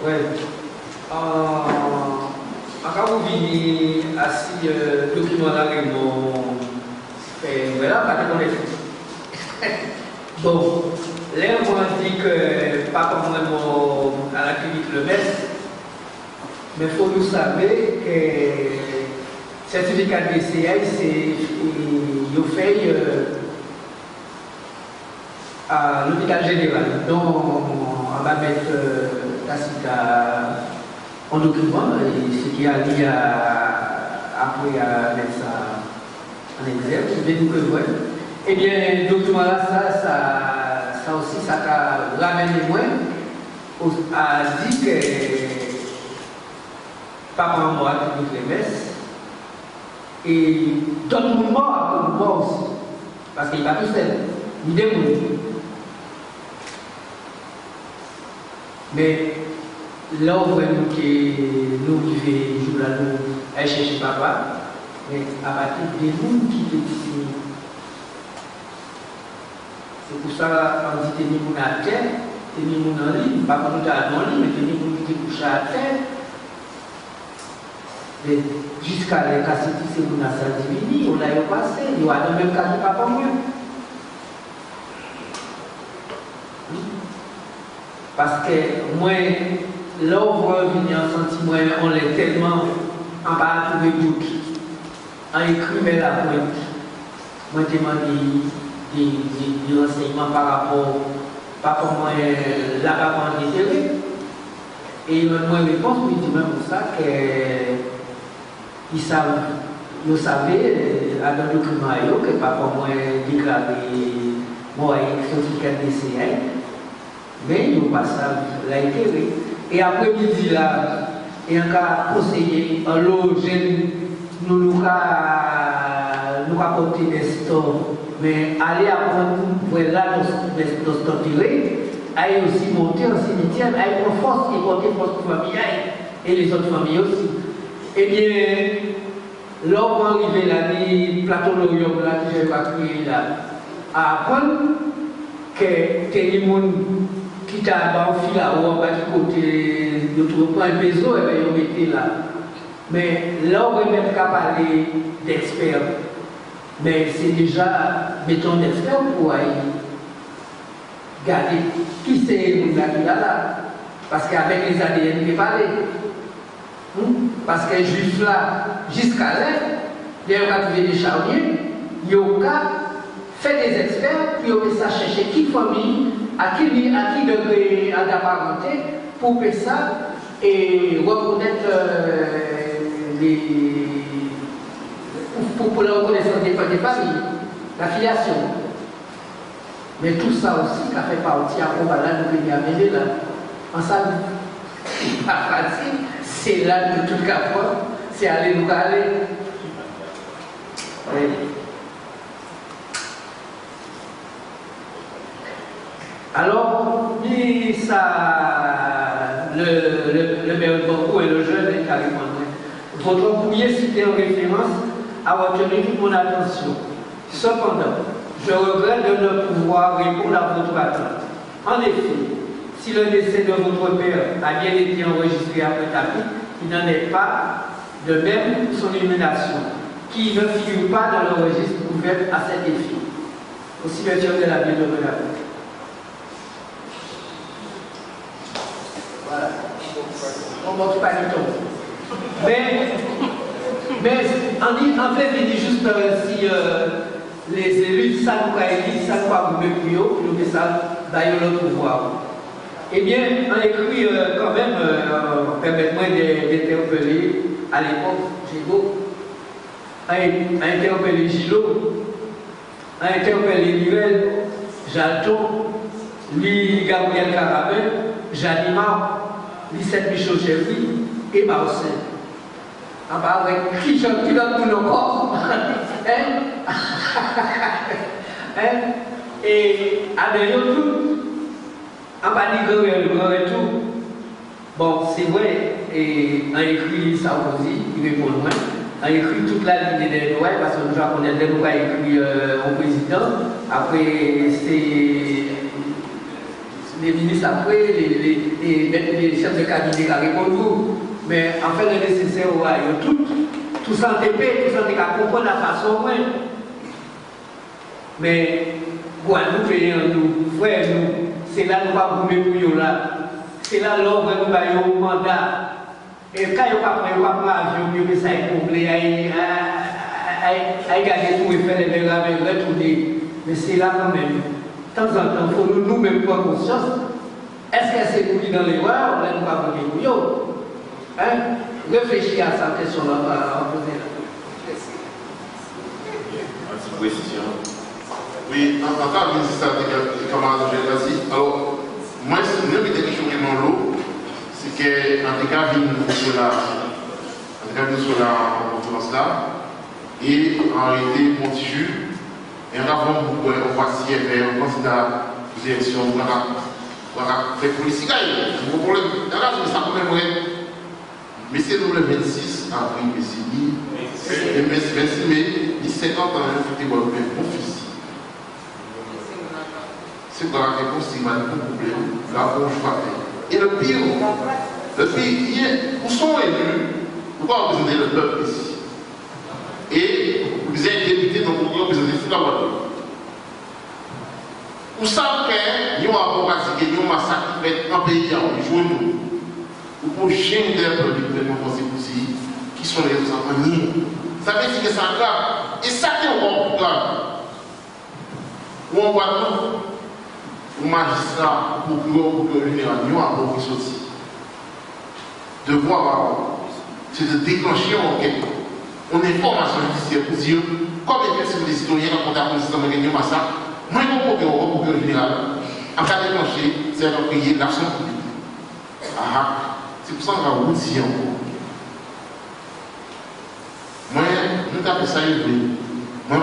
Oui. Quand vous venez à ce document-là, voilà, pas de connaître. Bon, là, on dit que pas comme vraiment à la clinique le MES, mais il faut nous savoir que le certificat de DCI, c'est fait à l'hôpital général. Donc, on va mettre en document, et ce qui a lié après à mettre ça en exergue, je vais vous que voir. Eh bien, le document-là, ça aussi, ça ramène moins à dire que papa et moi qui nous messes et d'autres mouvements comme moi aussi. Parce qu'il n'est pas tout seul, il démoule. Mais là, on voit nous qui vivons là, nous allons chercher papa, mais à partir des gens qui étaient ici. C'est pour ça qu'on dit que nous sommes à terre, que nous sommes en ligne, pas comme nous sommes en ligne, mais que nous sommes couchés à terre. Mais jusqu'à la cassette, c'est nous sommes à Saint-Divini, on a passé, il y a le même cas de papa moi. Parce que moi, là où on venir en sentiment, on l'est tellement en bas de doute, en écrivant la pointe. Moi, je demande des renseignements par rapport papa moi là-bas en déterré. Et il m'a réponse, il dit même pour ça que ils savent, vous savez, dans le document que papa moi déclaré moi certificat de DCI, mais il n'a pas ça l'intérêt. Et après midi là, il y a un conseiller, un lot jeune, nous avons porté des stores, mais aller apprendre pour là nos stores tirés. Aille aussi monter en cimetière, aille prendre force et porter force pour la famille et les autres familles aussi. Eh bien, l'homme arrivé l'année, Platon Lorium, là, que j'ai évacué là, à apprendre que les gens qui t'a enfilé là-haut, du côté de tout point de maison, et bien, ils ont été là. Mais là, on va même qu'à parler d'experts. Mais c'est déjà, mettons, d'experts pour aller. Regardez qui c'est le là, parce qu'avec les ADN, il n'est pas allé. Parce que juif là, jusqu'à là, il y a des charniers, il y a fait des experts, puis on va chercher qui famille, à qui degré d'apparenté, pour faire ça et reconnaître pour la reconnaissance des familles, la filiation. Mais tout ça aussi, ça fait partie à Kovala, nous venons amener là. En salle, pas facile, c'est là de tout cas, c'est aller nous aller. Oui. Alors, ni ça, le maire Banco et le jeune est carrément. Votre premier cité en référence a retenu toute mon attention. Cependant, je regrette de ne pouvoir répondre à votre attente. En effet, si le décès de votre père a bien été enregistré après ta vie, il n'en est pas de même pour son élimination, qui ne figure pas dans le registre ouvert à cet effet. Au cimetière de la ville de Renard. Voilà. On ne montre pas du tout. Mais en fait, il dit juste si les élus, ça nous a élu, ça nous a goûté pour eux, puis ça, d'ailleurs, le pouvoir. Eh bien, on écrit quand même, permettez-moi d'interpeller à l'époque Gilot, a interpellé Gilot, a interpellé Miguel, Jalton, lui Gabriel Carabin, Janimar, Lissette Michaud Chevry et Marcel. Ah bah ouais, qui donne tout le corps. Et à derrière tout, en bas du grand et tout. Bon, c'est vrai, et on a écrit Sarkozy, il répond loin. On a écrit toute la ligne des lois, parce que nous connaissons des lois écrits au président. Après, c'est les ministres après, les chefs de cabinet qui répondent. Mais en fait, le nécessaire, tout ça en TP, tout ça en comprendre la façon, ouais. Mais, Guadeloupe, nous, frères, nous, c'est là que nous avons pour là. C'est là l'ordre que nous avons mandat. Et quand il n'y a pas de avion, il ça est complet, à garder tout et faire les mégraves et retourner. Mais c'est là quand même. De temps en temps, il faut nous-mêmes prendre conscience. Est-ce que c'est pour dans l'erreur, on ne va pas vous hein? Réfléchis à cette question-là, on va poser là. Une précision. Oui, en tant que ministre des camarades de Génération, alors, moi, ce que je suis dans l'eau, c'est qu'en tout cas, sur la conférence là, et en réalité, mon tissu, et en avant, on voici, on pense à la direction, on va faire politique. Mon problème, ça quand même. Mais c'est le 26 avril, et 26 mai, il 50 ans, il faut que mon fils. C'est quoi la réponse, c'est un problème, là où je vais. Et le pire, où sont élus, pourquoi représenter le peuple ici? Et vous êtes député, donc vous représentez toute la Guadeloupe. Vous savez qu'il y a un avocat qui a un massacre qui fait un pays à nous. Ou pour gêner des peuples aussi, qui sont les enfants. Ça veut dire que c'est grave. Et ça qui est encore plus grave. Ou en Guadeloupe, au magistrat, au procureur général, nous avons pris sorti. Devoir, c'est de déclencher une enquête, une information judiciaire pour dire comme les personnes des citoyens dans le contexte de ce massacre, moi, au procureur général, en cas de déclencher, c'est de payer l'action publique. C'est pour ça qu'on va vous dire encore. Moi, nous avons fait ça, moi,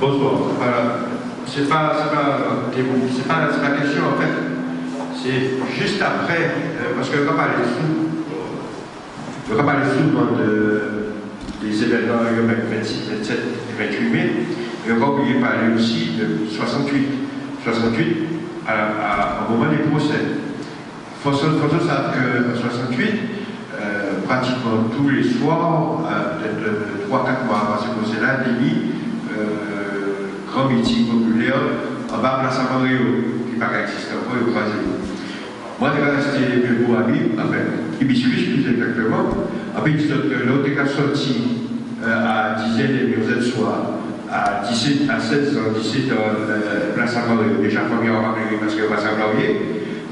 Bonsoir. C'est pas la question en fait. C'est juste après, parce que quand on parle des événements 26, 27 et 28 mai, et on va oublier de parler aussi de 68. 68, au moment des procès. Il faut savoir qu'en 68, pratiquement tous les soirs, de 3-4 mois avant ce procès-là, il y a grand meeting populaire en bas de la Saint-Mario, qui paraît exister encore et au Brésil. Moi, je suis resté debout à Bib, enfin, Hibiscus plus exactement. Après, l'autre cas sorti à 10h et 11h soir, à 16h, 17h, place Saint-Mario, déjà première heure parce que va s'embrouiller.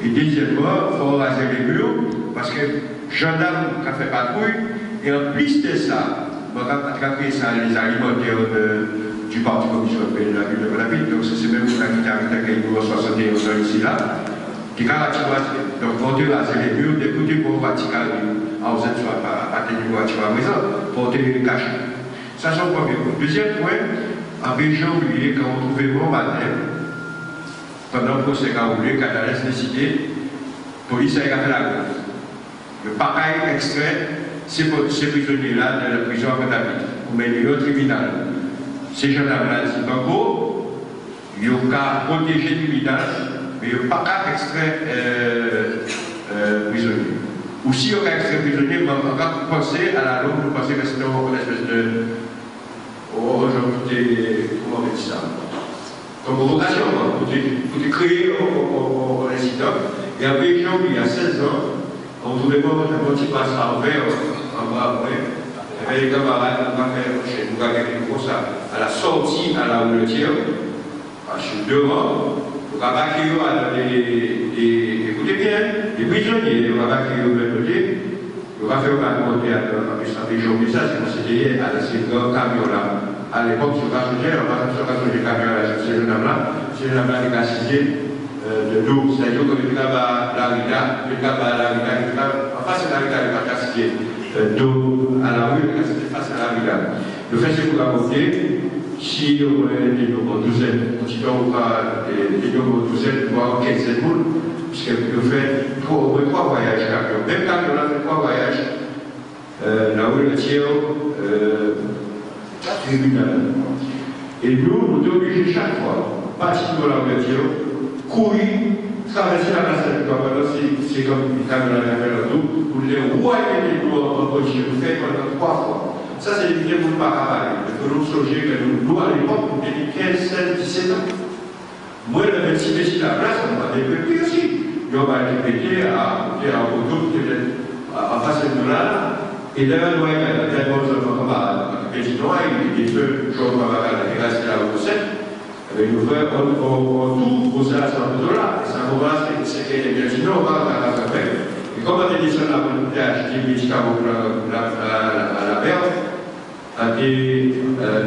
Et deuxièmement, il faut raser les murs, parce que gendarme qui a fait patrouille, et en plus de ça, on a attrapé ça, les alimentaires du Parti communiste européen de la ville de Conakry, donc c'est même la guitare qui est en 71 ans ici là, qui a donc monter raser les murs, d'écouter pour pratiquer à vous êtes soit à tenir voiture à la maison, pour tenir les cachets. Ça c'est le premier point. Deuxième point, en région oubliée, quand on trouvait mon matin, pendant le procès qu'a oublié, quand on a décidé, la police a fait la grève. Le pareil extrait, ces prisonniers-là de la prison à Conakry, ou même au tribunal. Ces gendarmes-là disent en gros, ils ont qu'à protéger le tribunal, mais ils n'ont pas qu'à extraire prisonniers. Ou si on a extrait prisonnier, on va penser à la longue, vous pensez que c'est une espèce de. Comment on dit ça? Comme vocation, pour créer un incident. Et après, il y a 16 ans, on trouvait pas un petit passage en verre, en bas, et les camarades, on va faire chez nous, comme ça, à la sortie, à la rouletière, chez devant, on va accueillir écoutez bien, les prisonniers, on va accueillir au même côté, on va faire un monter à la région, mais ça, c'était hier, à ces grands camions-là. À l'époque, on va changer les camions à ces jeunes hommes-là, qui ont assisté de l'eau, c'est-à-dire que le cabas, la rida, en face de la rida, il va casser d'eau à la rue, il face à la rida. Le fait, c'est pour la monter, si on a des nombres douzaines, si on a des nombres douzaines, voire 15 moules, puisque le fait au moins 3 voyages, même quand on a fait 3 voyages, la rue le tiers, tribunal. Et nous, on est obligés chaque fois, partir de la rue le tiers, courir, traverser la place de l'Étoile, c'est comme une caméra de la tout, pour les royer les doigts en coaching, vous faites pendant 3 fois. Ça, c'est des vidéos pour ne pas travailler. Il faut nous songer que nous, à l'époque, on était 15, 16, 17 ans. Moi, le 26 mai, la place, on va développer aussi. Et on va développer à autour, en face de nous là. Et là, on va y aller, on va président, il y a des feux, on va rester là au 7. Nous faisons tout pour ça, $100. Et ça va, c'est qu'il y a des sinon, on va faire la fête. Et comme on a dit ça, on a acheté des médicaments pour la perte, on a été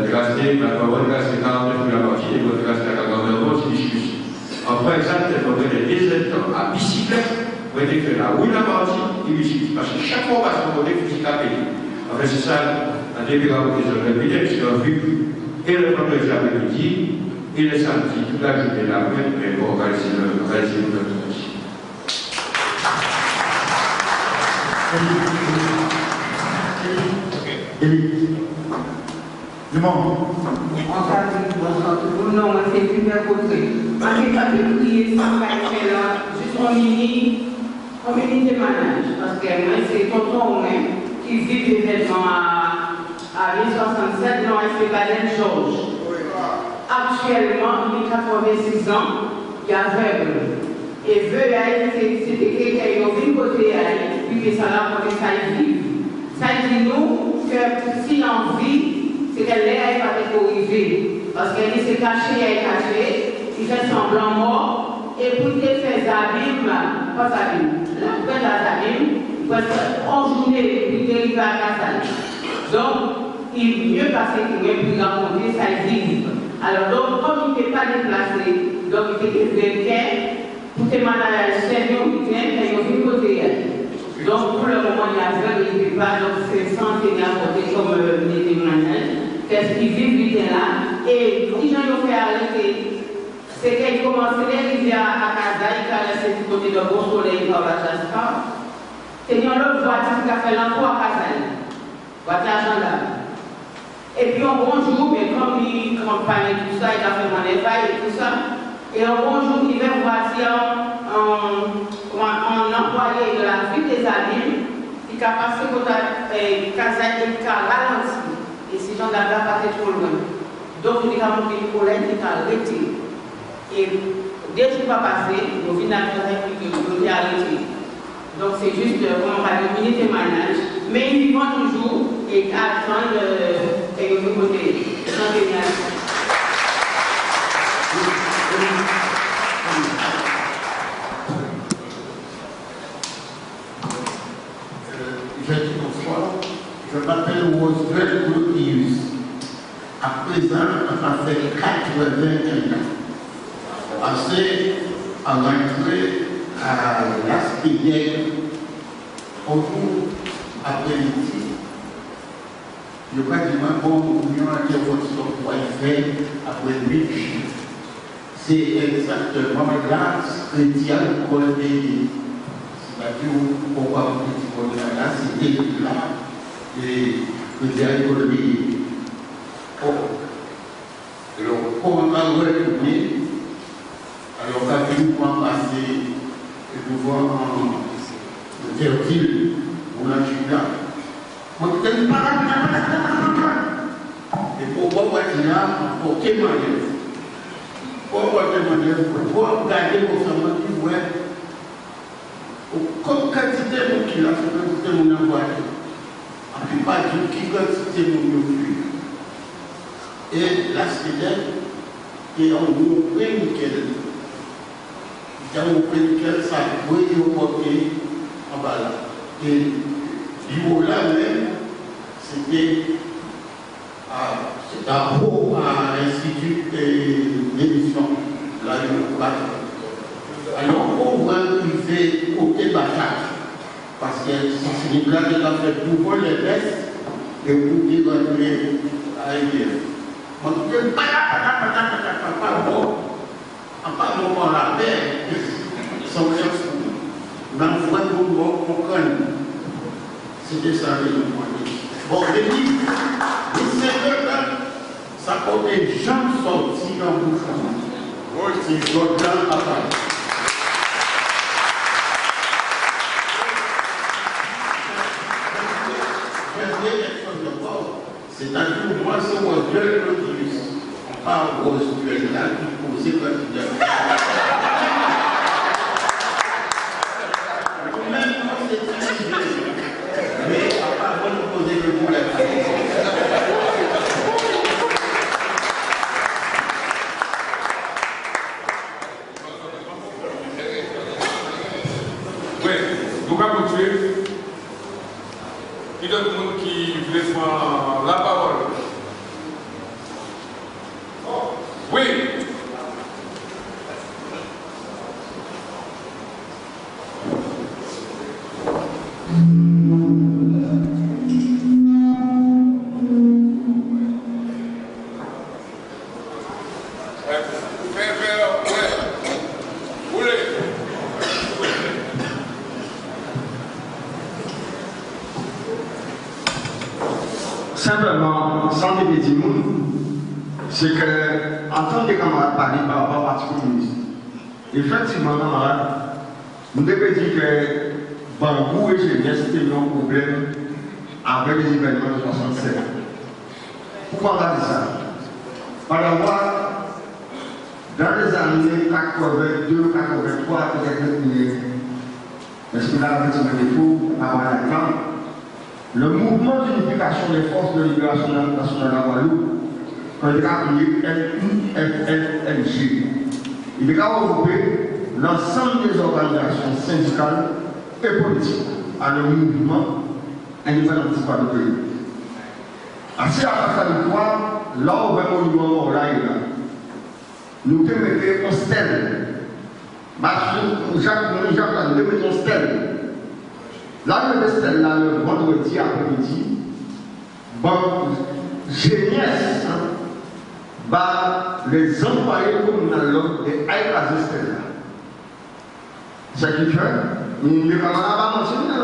grâce à 40 la moitié, et on a grâce à 40 €, c'est des chiffres. Après, exactement, on a des temps à bicyclette, on a fait la roue la moitié, et bicyclette. Parce que chaque fois, on va se demander que c'est à payer. Enfin, c'est ça, on a des épileptiques, c'est un but. Et le vendredi après-midi, et le samedi, toute la journée là, mais pour organiser notre dossier. En cas de non, c'est une côté. En fait, prier, ça va être juste un mini démanage. Parce que moi, c'est tonton même qui vit l'événement à 1067, non, c'est Baden Georges. Actuellement, il a 86 ans, il est aveugle. Et veut aller, c'était quelqu'un qui a vu côté, il occuper ça là pour que ça y vive. Ça dit nous que si on vit, c'est qu'elle n'est pas corrigée. Parce qu'elle s'est cachée, elle est cachée, il fait semblant mort, et pour te faire Zabim, pas Zabim, là, pour faire la Zabim, parce qu'en journée, il dérive à Kassal. Donc, il est mieux passer qu'il ait pu raconter ça vive. Alors, donc, comme il n'est pas déplacé, donc il était quelqu'un pour que madame sérieux, il vient et il vient côté. Donc, pour le moment, il y a vrai, il ne peut pas, donc c'est sans tenir à côté comme les témoignages. Qu'est-ce qu'il vit, il là. Et si j'en ai fait arrêter, c'est qu'il commence les rivières à Casa, il a laissé du côté de bon soleil par la Jasper. C'est une autre voiture qui a fait l'emploi à Casa. Voiture à gendarme. Et puis un bon jour, mais comme il campagne tout ça, il a fait mon éveil et tout ça. Et un bon jour, il va voir un employé de la ville des Abîmes qui a passé côté Casa et qui a ralenti. Et ces gens-là ne pas trop loin. Donc, il a monté une collègue qui a arrêté. Et dès qu'il va passer, au final, il a arrêté. Donc, c'est juste, comment on va dire, une témoignage. Mais ils vivent toujours et attendent le nouveau témoignage. Je m'appelle Roosevelt Grotius. À présent, ça fait 81 ans. Passé à l'entrée à l'Aspédière, au jour après-midi. Je crois que ma bonne union à votre pour faire après 8 jours. C'est exactement grâce chrétienne qu'on a dit. C'est-à-dire, pourquoi vous dites qu'on a là, c'était là. Et le diable économique. Alors, comment on va retourner? Alors, on va venir passer et pouvoir en fertile pour la Juda. On ne peut pas et pour voir qu'il y a pour témoigner. Pour témoigner, pour regarder pour savoir qui voit. Comme quantité de qui a fait quantité de mon envoyé. Je ne peux pas dire qui quantité de mon envoyé. Et la CDM, et on vous prend nickel. Quand on prend nickel, ça brille au porté en bas là. Et du là même, c'était à l'Institut d'émission, là, il y a alors, on va priver côté Bachar, parce que c'est une blague qui a fait tout pour les baisses et pour dire à Aïe. On dit pas bon, à part le moment la paix, sans chef, dans le foie de mon crâne. C'était ça le moment. Bon, les livres, les sénateurs, ça porte des gens sortis dans le bouchon. C'est Jordan à part. C'est-à-dire, moi, c'est mon Dieu le Christ. On parle aux Dieu là qui posait quand il y a. Même moi, c'est très bien. Mais à part moi, nous poser le problème. Oui, nous allons continuer. Il y a d'autres monde qui voulaient prendre la parole. Oui. Simplement, sans te dire, c'est que, en tant que camarade parler par rapport au Parti communiste, effectivement, camarade, nous devons dire que Bambou et Jeunesse, c'était un problème avec les événements de 67. Pourquoi on va dire ça? Par rapport, dans les années 82, 83, peut-être mais ce qu'on a un petit défaut avant la grande. Le mouvement d'unification des forces de libération nationale de la Guadeloupe, quand il a appelé LUFLNG, il a regroupé l'ensemble des organisations syndicales et politiques à le mouvement indépendantiste par le pays. Assez à la victoire, là où le monument là est là, nous devons mettre un stèle. Jacques, nous devons mettre un stèle. Là, le stèle, là, le vendredi après-midi, bon, jeunesse, les employés communaux et écraser stèle. Ce qui fait, les camarades mentionné,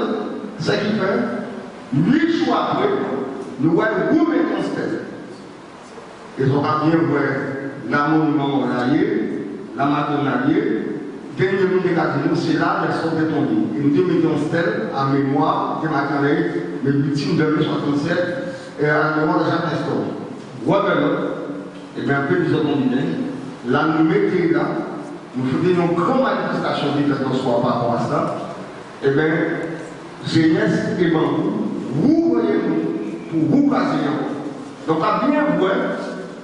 ce qui fait, 8 jours après, nous voyons où mettre un stèle. Ils ont bien vu la monument la maternalier, dernier monde de c'est là, les sont détournés. Et nous devons mettre un stèle en mémoire de ma carrière, les victimes de mai 67 et à la mémoire de Jacques Nestor. Voilà, et bien un peu plus ordinaire, là nous mettons là, nous faisons une grande manifestation de notre soir par rapport à ça. Et bien, jeunesse et bambou, vous voyez-nous pour vous passer. Donc, à bien voir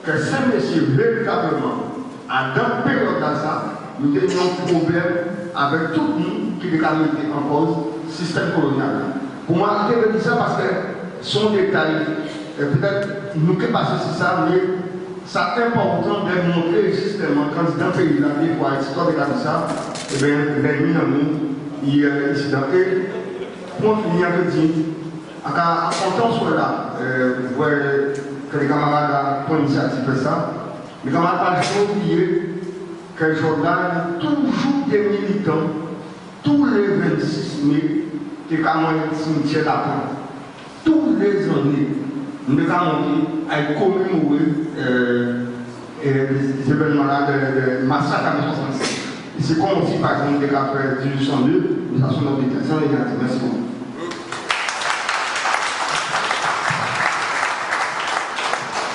que ces messieurs, véritablement, à dans période de ça, nous avons un problème avec tout le monde qui est en cause le système colonial. Pour moi, je vais dire ça parce que son détail, peut-être nous ne pouvons pas passer sur ça, mais c'est important de montrer justement quand dans le pays là, des fois, l'histoire de ça, et bien, l'ennemi dans nous, il y a un incident. Et pour finir, je dis, en comptant sur là, vous voyez que les camarades ont l'initiative de ça, les camarades n'ont pas oublié que le journal toujours des militants, tous les 26 mai, qui ont un cimetière là-bas. Tous les années, nous avons à commémorer les événements-là de massacre à 1965. Et c'est comme si, par exemple, des cas après 1802, nous avons notre détention et merci beaucoup.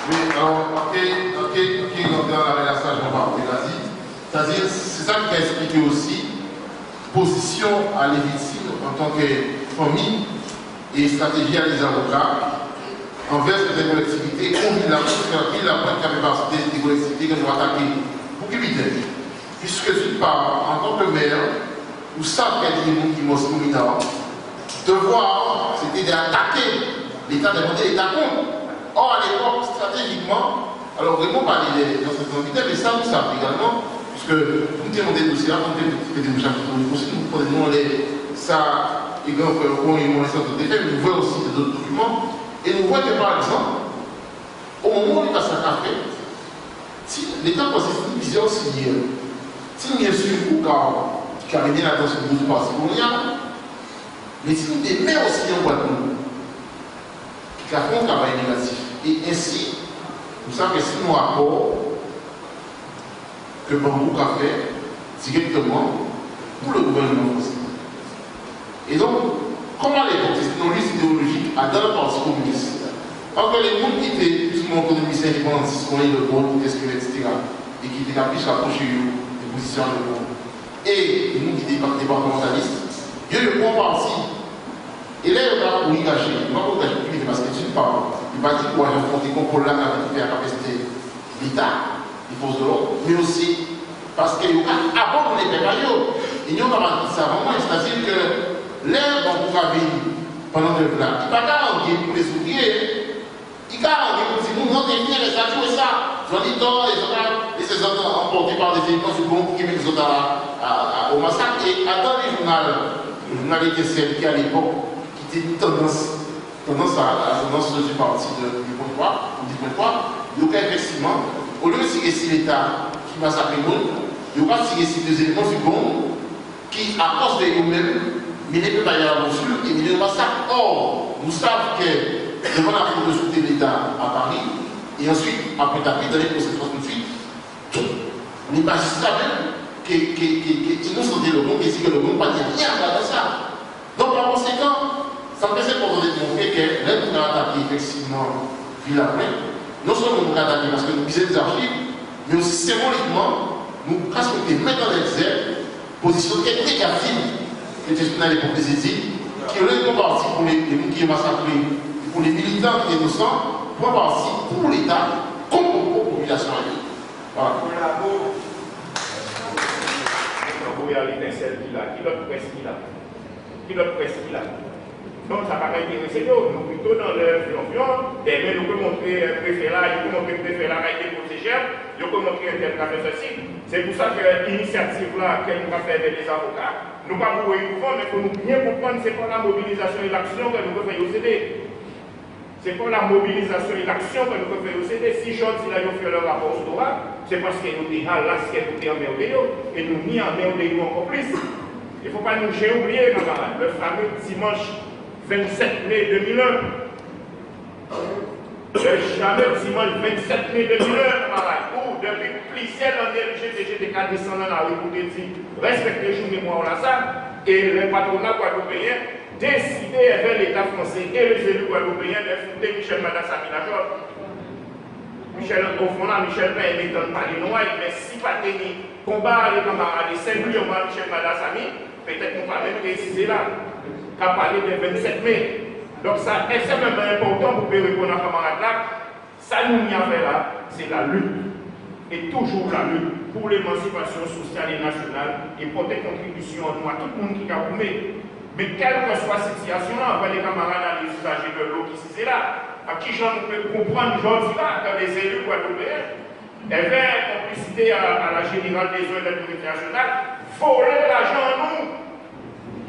Oui, alors, ok, dans la relation, je vais parler là-dessus. C'est-à-dire, c'est ça qui a expliqué aussi position à les victimes en tant que famille et stratégie à les avocats envers ces collectivités, on vit la pointe qui avait partie des collectivités qui ont attaqué pour qui vite. Puisque d'une part, en tant que maire, vous savez qu'il y a des gens qui m'ont soumis devoir, c'était d'attaquer l'État, demander l'État compte. Or, à l'époque, stratégiquement, alors vraiment pas dans cette invités, mais ça, nous savons également, puisque nous avons des dossiers, nous avons des dossiers, nous prenons ça, et donc, on est moins centre de fait, mais nous voyons aussi d'autres documents, et nous voyons que, par exemple, au moment où il passe à café, si l'État possède une vision signée, si bien sûr, qui a mené la danse du parti colonial, mais si nous des maires aussi en Guadeloupe, qui a fait un travail négatif. Et ainsi, nous savons que si nous rapport que Bambou a fait directement pour le gouvernement français. Et donc, comment les technologies idéologiques à dans le parti communiste, parce que les gens qui étaient plus ou moins économistes indépendantistes, qu'on est le bon, etc., et qui étaient plus rapprochés des positions de bon, et les gens qui étaient départementalistes, il y a le bon parti. Et là, il y a pour y cacher, il va pour cacher plus parce que d'une part, il va dire qu'on va affronter le contrôle là qui fait la capacité de l'État, des forces de l'ordre, mais aussi parce qu'il y a abandonné les pépayaux. Et nous, on va dire ça vraiment, c'est-à-dire que l'air dont vous avez pendant le plat, il ne va pas garantir pour les ouvriers, il garantit pour si nous, non, définir les statuts et ça. J'en dis tant, les autres emportés par des éléments sur le bon qui met les autres au massacre. Et dans les journaux étincelles qui à l'époque, qui était une tendance du parti du point 3, ou du point 3, donc effectivement, au lieu de tirer sur l'État qui massacre les gens, il va tirer sur des éléments du bon qui, à cause de eux-mêmes, mais ne peut pas y avoir mesure et il massacre. Or, nous savons que devant la Cour de sûreté de l'État à Paris, et ensuite, après taper dans les procès 68, les magistrats même qui nous sont dit le monde, qui disent que le monde ne dit rien dans ça. Donc, par conséquent, ça me fait pour démontrer que même nous avons attaqué effectivement Ville-Après, non seulement nous avons attaqué parce que nous visons les archives, mais aussi symboliquement, nous presque mettre dans l'exergue position qui est négative c'était dans l'hypocrisie, qui est une partie pour les gens qui sont massacrés, pour les militants qui sont innocents, pour partie pour l'État, comme pour la population. Voilà. Qui l'autre presse qu'il a. Donc ça va intéresser nous plutôt dans l'influence, et bien nous pouvons montrer un préfet là, nous pouvons montrer un préfet là, il est protégé, nous pouvons montrer un tel cas ceci. C'est pour ça que l'initiative là, qu'elle nous va faire avec les avocats, nous ne pouvons pas vous voir, mais il faut nous bien comprendre, c'est pas la mobilisation et l'action que nous pouvons faire au CD. C'est pas la mobilisation et l'action que nous pouvons faire au CD. Si j'en dis là, ils ont fait leur rapport au droit, c'est parce qu'ils nous disent là, ce qui est emmerdé, et nous mis emmerdé encore plus. Il ne faut pas nous oublier, le fameux dimanche 27 mai 2001. Le fameux dimanche 27 mai 2001, où depuis plusieurs années, le GTGTK descend dans la rue pour dire respectez les jours mémoire là ça, et le patronat guadeloupéen décidé avec l'État français et les élus guadeloupéens de foutre Michel Madassami la chose. Michel, au fond là, Michel Pain ne donne pas les noirs, mais si pas tenir combat les camarades, singulièrement Michel Madassami, peut-être qu'on va même préciser là, qu'à parler du 27 mai. Donc ça est extrêmement important pour répondre à camarade là. Ça nous y a fait là, c'est la lutte. Et toujours la lutte pour l'émancipation sociale et nationale et pour des contributions à tout le monde qui a boumé. Mais quelle que soit cette situation là, on va les camarades aller usager de l'eau qui c'est là. À qui j'en peux comprendre aujourd'hui là, que les élus guadeloupéens, avec complicité à la générale des eaux et de l'autorité nationale, voler l'argent à nous.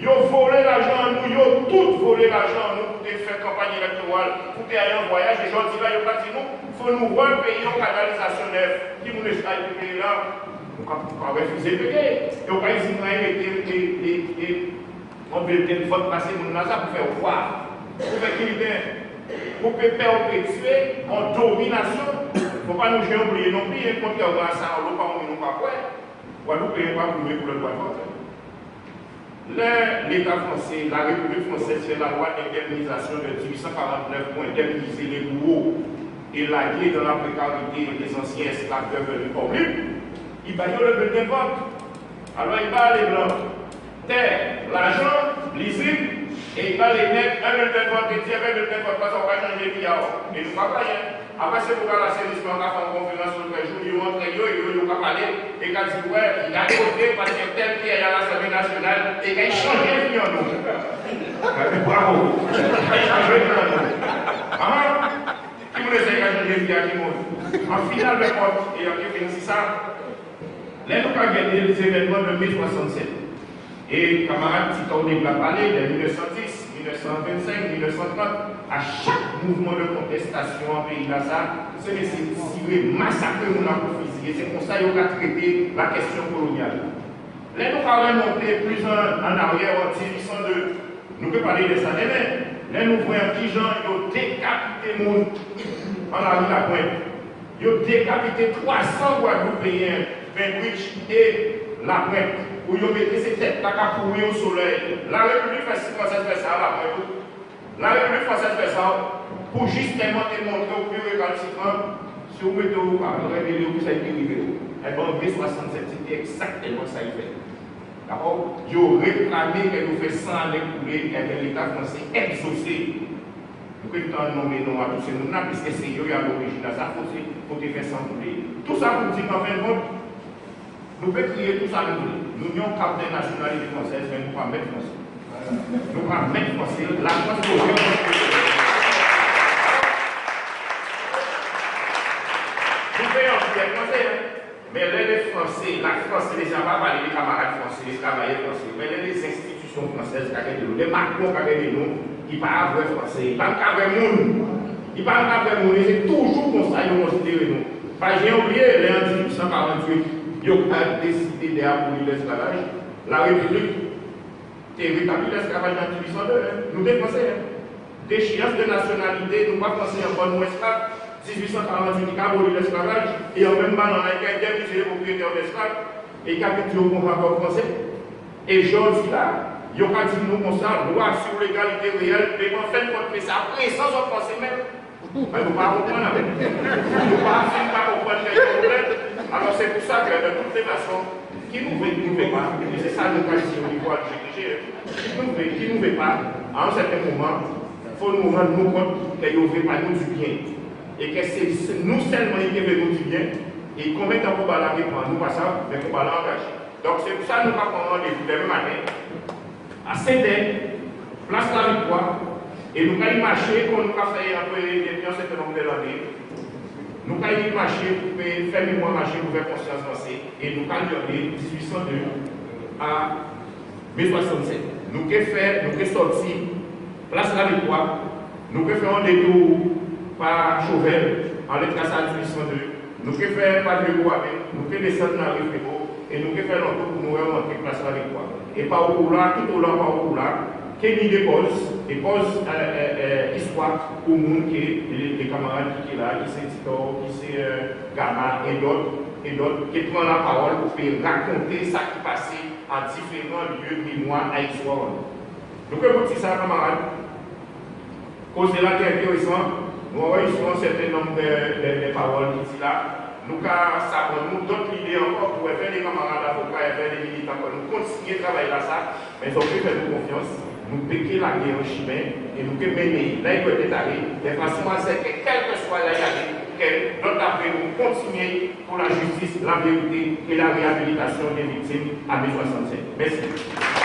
Ils ont volé l'argent à nous, ils ont tout volé l'argent à nous pour faire campagne électorale, pour aller en voyage. Et aujourd'hui, là, ils ont pas dit nous, il faut nous repayer en canalisation neuve. Qui nous laisse pas payer là, on va refuser de payer. Et on va essayer de on veut le vote passer pour nous pour faire voir. Pour faire qu'il pour perpétuer en domination. Il ne faut pas nous oublier non plus, quand il y a ça, on ne peut pas quoi. Guadeloupe n'est pas pour le droit de vote. L'État français, la République française fait la loi d'indemnisation de 1849 pour indemniser les bourreaux et laguer dans la précarité des anciens esclaves devenus publics. Il va y avoir le bulletin de vote. Alors il va les blancs, terre, l'argent, lisible, et il va les mettre un bulletin de vote et dire un bulletin de vote parce qu'on va changer de vie. Et nous ne pas rien. Après, c'est pour l'assainissement, on a fait une conférence sur le jour, ils ont montré, ils ont parlé, et quand ils disent, ouais, il a côté parce que tel qui est à l'Assemblée nationale, et qu'il a changé de vie en nous. Bravo! Il a changé de vie en nous. Qui vous laisse changer de vie à qui monde? En finale de vote, et en qui finit ça, là, nous avons gagné les événements de 1067. Et camarade Titon l'a parlé de 1910. 1925, 1930, à chaque mouvement de contestation en pays là, c'est laisser tirer, massacrer mon apofusiller. C'est comme ça qu'on a traité la question coloniale. Là, nous allons monter plus en arrière en 1802. Nous pouvons parler de ça demain. Là, nous voyons qui gens ont décapité le monde en la rue La Pointe. Ils ont décapité 300 Guadeloupéens, Benwich et La Pointe. Où ils ont mis ces têtes là pour au soleil. La République française fait ça là. La République française fait ça pour justement démontrer au plus récalcitrant si vous mettez à révéler où ça a été arrivé. Et bien, en 1967, c'était exactement ça qu'il fait. D'accord? Ils ont réclamé qu'elle nous fait 100 années couler et que l'État français exaucé. Nous pouvons nommer non à tous ces noms-là, puisque c'est eux qui ont l'origine de ça, il faut faire sans couler. Tout ça pour dire qu'en fin de compte, nous pouvons crier tout ça, nous avons carte de nationalité française, mais nous ne pouvons pas mettre français. Nous ne pouvons pas mettre français. La France est nous payons bien français, mais les Français, la France, les gens ne vont pas parler des camarades français, les travailleurs français, mais les institutions françaises, les Macron, nous, ils ne parlent pas français, ils ne parlent pas monde. Ils ne parlent pas monde, c'est toujours comme ça, ils ont considéré nous. J'ai oublié, les 1848. Ils ont décidé d'abolir l'esclavage. La République a rétabli l'esclavage en 1802. Nous défensons. Déchéance de nationalité, nous ne pas penser en bonne esclave. 1848, il a aboli l'esclavage. Et en même temps, on a indemnisé les propriétaires d'esclaves. Et capturé au rapport français. Et aujourd'hui, là, ils ont dit nous comme ça, loi sur l'égalité réelle, mais en fait, contre ça, après, sans français même. Mais nous ne pouvons pas comprendre. Nous ne pouvons pas comprendre les problèmes. Alors c'est pour ça que de toutes les façons, qui nous veut pas, et c'est ça le cas ici au niveau du GTG, qui nous veut pas, à un certain moment, il faut nous rendre nous compte qu'ils ne veulent pas nous du bien. Et que c'est nous seulement qui veulent nous du bien, et combien de temps qu'on va la prendre, nous pas ça, mais qu'on va l'engager. Donc c'est pour ça que nous allons prendre rendez-vous demain matin, à 7h, place la victoire, et nous allons marcher, comme nous allons faire un peu depuis un certain nombre d'années. Nous allons marcher pour faire mémoire marcher pour faire conscience danser et nous allons aller 1802 à 1067. Nous allons sortir place la victoire, nous allons faire un détour par Chauvel en l'étraçage à 1802, nous allons faire par le Bois, nous allons descendre dans le Frégo et nous allons faire un tour pour nous rentrer place la victoire. Et par au là, tout au long par au là, Kenny dépose histoire pour le monde les camarades qui sont là, qui sont Tito, qui sont Gamma et d'autres, qui prennent la parole pour faire raconter ce qui passait en différents lieux de mémoire à l'histoire. Donc, vous dites ça, camarades, cause de la intéressant, nous avons un certain nombre de paroles qui sont là. Nous avons d'autres idées encore pour faire des camarades avocats et faire des militants. Nous continuons à travailler là, ça, mais ils ont fait nous confiance. Nous piquons la guerre en chemin et nous pouvons mener là, il peut être allé, de façon à ce que quel que soit là, que notre après nous continuer pour la justice, la vérité et la réhabilitation des victimes à mai 67. Merci.